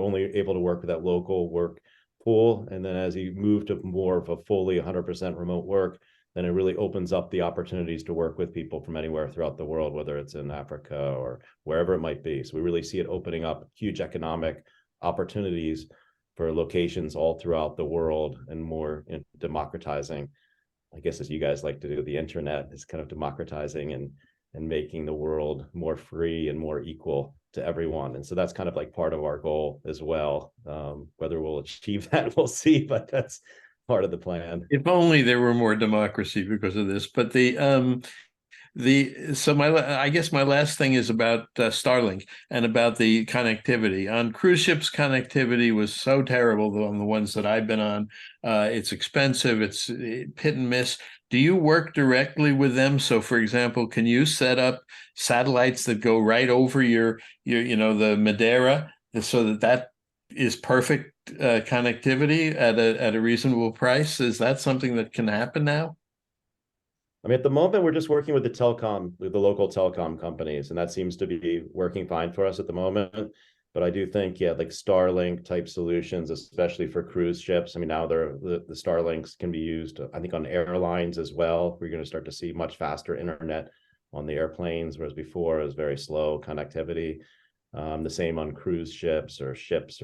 only able to work with that local work pool. And then as you move to more of a fully 100% remote work, then it really opens up the opportunities to work with people from anywhere throughout the world, whether it's in Africa or wherever it might be. So we really see it opening up huge economic opportunities for locations all throughout the world, and more democratizing, I guess, as you guys like to do, the internet is kind of democratizing and making the world more free and more equal to everyone. And so that's kind of like part of our goal as well. Whether we'll achieve that, we'll see, but that's part of the plan. If only there were more democracy because of this. But I guess my last thing is about Starlink and about the connectivity. On cruise ships, connectivity was so terrible on the ones that I've been on. It's expensive, it's hit and miss. Do you work directly with them? So, for example, can you set up satellites that go right over your the Madeira, so that is perfect connectivity at a reasonable price? Is that something that can happen now? I mean, at the moment, we're just working with the local telecom companies, and that seems to be working fine for us at the moment. But I do think, yeah, like Starlink type solutions, especially for cruise ships. I mean, now the Starlinks can be used, I think, on airlines as well. We're going to start to see much faster internet on the airplanes, whereas before it was very slow connectivity. The same on cruise ships or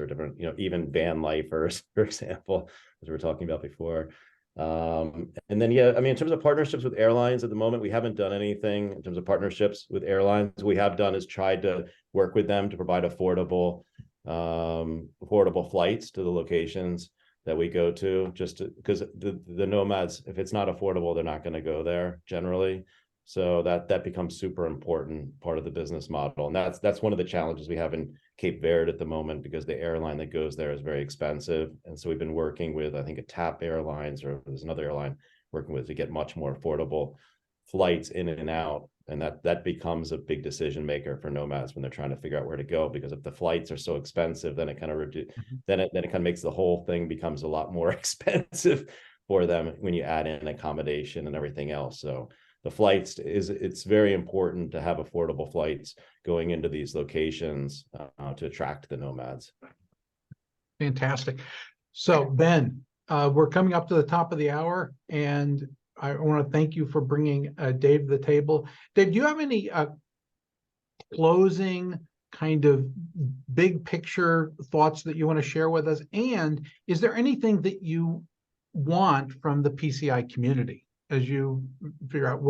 different, even van lifers, for example, as we were talking about before. And then, yeah, I mean, in terms of partnerships with airlines at the moment, we haven't done anything in terms of partnerships with airlines. What we have done is tried to work with them to provide affordable flights to the locations that we go to, just because the nomads, if it's not affordable, they're not going to go there generally. So that becomes super important part of the business model. And that's one of the challenges we have in Cape Verde at the moment, because the airline that goes there is very expensive. And so we've been working with, I think, a TAP Airlines, or there's another airline working with, to get much more affordable flights in and out. And that becomes a big decision maker for nomads when they're trying to figure out where to go, because if the flights are so expensive, then it kind of makes the whole thing becomes a lot more expensive for them when you add in accommodation and everything else. So the flights it's very important to have affordable flights going into these locations to attract the nomads. Fantastic. So Ben, we're coming up to the top of the hour, and I want to thank you for bringing Dave to the table. Dave, do you have any closing kind of big picture thoughts that you want to share with us? And is there anything that you want from the PCI community as you figure out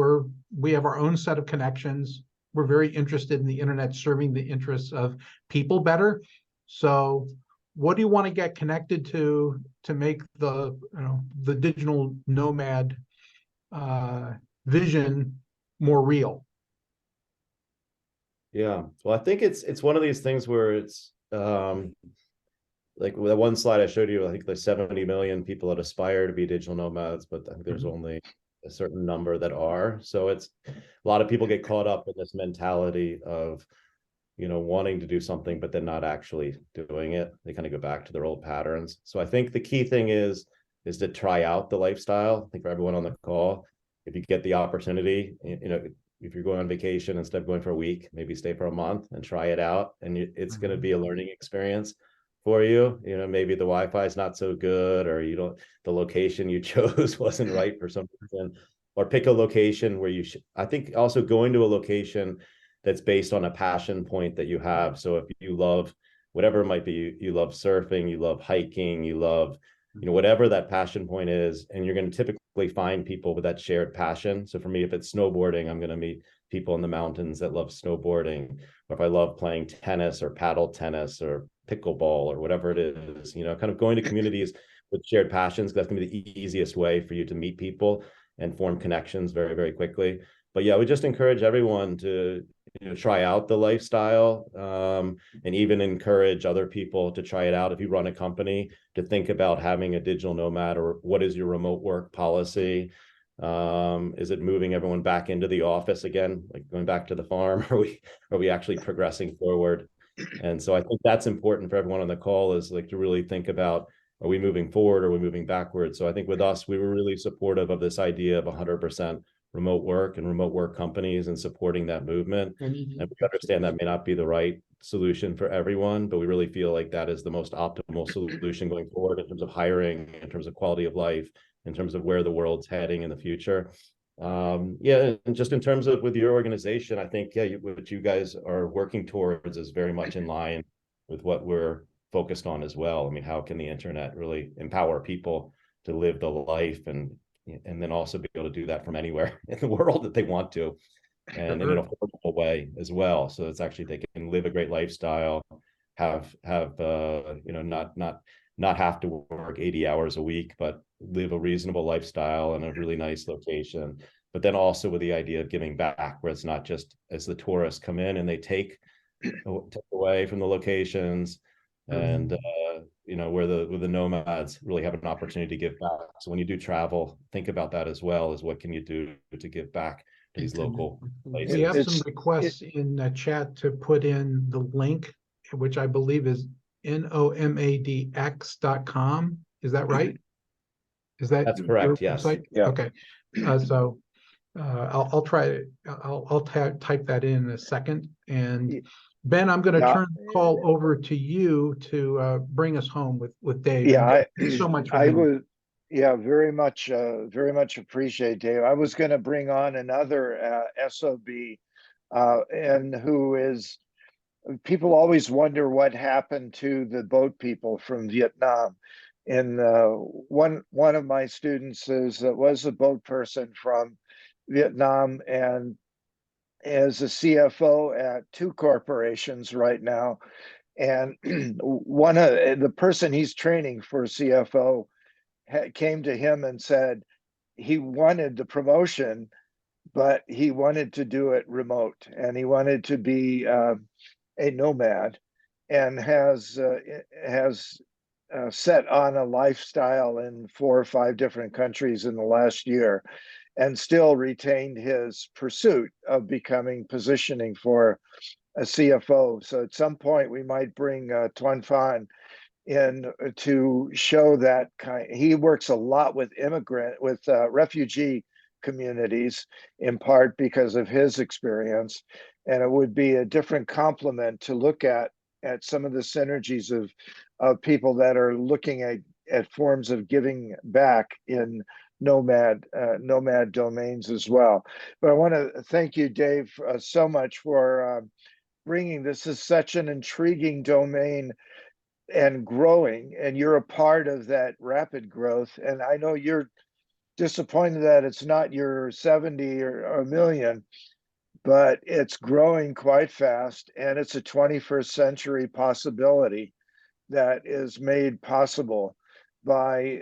we have our own set of connections? We're very interested in the internet serving the interests of people better. So what do you want to get connected to make the digital nomad vision more real? Yeah, well, I think it's one of these things where it's like that one slide I showed you, I think there's 70 million people that aspire to be digital nomads, but I think there's only a certain number that are. So it's a lot of people get caught up in this mentality of, wanting to do something, but then not actually doing it. They kind of go back to their old patterns. So I think the key thing is to try out the lifestyle. I think for everyone on the call, if you get the opportunity, if you're going on vacation, instead of going for a week, maybe stay for a month and try it out. And it's going to be a learning experience for you. Maybe the Wi-Fi is not so good, or the location you chose wasn't right for some reason, or pick a location where I think also going to a location that's based on a passion point that you have. So if you love whatever it might be, you love surfing, you love hiking, you love, whatever that passion point is, and you're going to typically find people with that shared passion. So for me, if it's snowboarding, I'm going to meet people in the mountains that love snowboarding. Or if I love playing tennis or paddle tennis or pickleball or whatever it is, kind of going to communities with shared passions, that's going to be the easiest way for you to meet people and form connections very, very quickly. But yeah, we just encourage everyone to try out the lifestyle, and even encourage other people to try it out. If you run a company, to think about having a digital nomad, or what is your remote work policy? Is it moving everyone back into the office again, like going back to the farm? Are we actually progressing forward? And so I think that's important for everyone on the call, is like to really think about, are we moving forward or are we moving backwards? So I think with us, we were really supportive of this idea of 100% remote work and remote work companies, and supporting that movement. And we understand that may not be the right solution for everyone, but we really feel like that is the most optimal solution going forward in terms of hiring, in terms of quality of life, in terms of where the world's heading in the future. Yeah, and just in terms of with your organization, I think, yeah, what you guys are working towards is very much in line with what we're focused on as well. I mean, how can the internet really empower people to live the life, and then also be able to do that from anywhere in the world that they want to, and in an affordable way as well. So it's actually, they can live a great lifestyle, have not have to work 80 hours a week, but live a reasonable lifestyle in a really nice location, but then also with the idea of giving back, where it's not just as the tourists come in and they take away from the locations, and you know, where the nomads really have an opportunity to give back. So when you do travel, think about that as well, as what can you do to give back to these local places. We have some It's- requests in the chat to put in the link, which I believe is nomadx.com. Is that right? Is that That's correct, your yes. website? Yeah. Okay. So I'll try. I'll type that in a second. And Ben, I'm going to Yeah. turn the call over to you to bring us home with Dave. Yeah, And thanks so much for I being here. would, yeah, very much appreciate Dave. I was going to bring on another SOB, and who is, people always wonder what happened to the boat people from Vietnam. And one of my students was a boat person from Vietnam, and is a CFO at 2 corporations right now. And one of the person he's training for CFO came to him and said he wanted the promotion, but he wanted to do it remote, and he wanted to be a nomad, and has set on a lifestyle in 4 or 5 different countries in the last year, and still retained his pursuit of positioning for a CFO. So at some point we might bring Tuan Phan in to show that he works a lot with refugee communities, in part because of his experience, and it would be a different complement to look at some of the synergies of people that are looking at forms of giving back in nomad domains as well. But I want to thank you, Dave, so much for bringing this. Is such an intriguing domain and growing, and you're a part of that rapid growth. And I know you're disappointed that it's not your 70 or a million, but it's growing quite fast, and it's a 21st century possibility that is made possible by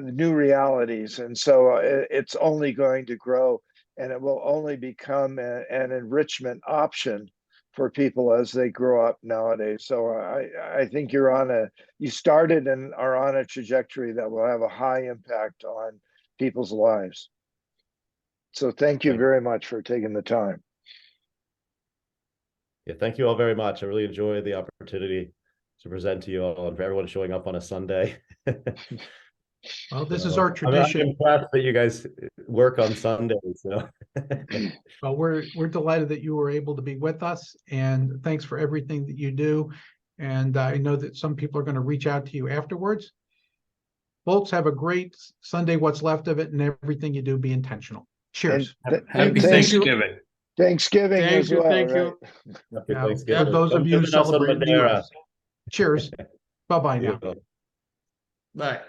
new realities. And so it's only going to grow, and it will only become an enrichment option for people as they grow up nowadays. So I think you started and are on a trajectory that will have a high impact on people's lives. So thank you very much for taking the time. Yeah, thank you all very much. I really enjoyed the opportunity to present to you all, and for everyone showing up on a Sunday. Well, this is our I'm tradition. impressed that you guys work on Sundays. Well, we're delighted that you were able to be with us, and thanks for everything that you do. And I know that some people are going to reach out to you afterwards. Folks, have a great Sunday, what's left of it, and everything you do, be intentional. Cheers. Happy Thank you. Thanksgiving. Thanksgiving Thank as you, well, thank right? you. Happy Now, Thanksgiving. for those of Come you visit us on celebrating the Madeira. US. Cheers. Bye-bye now. Yeah. Bye.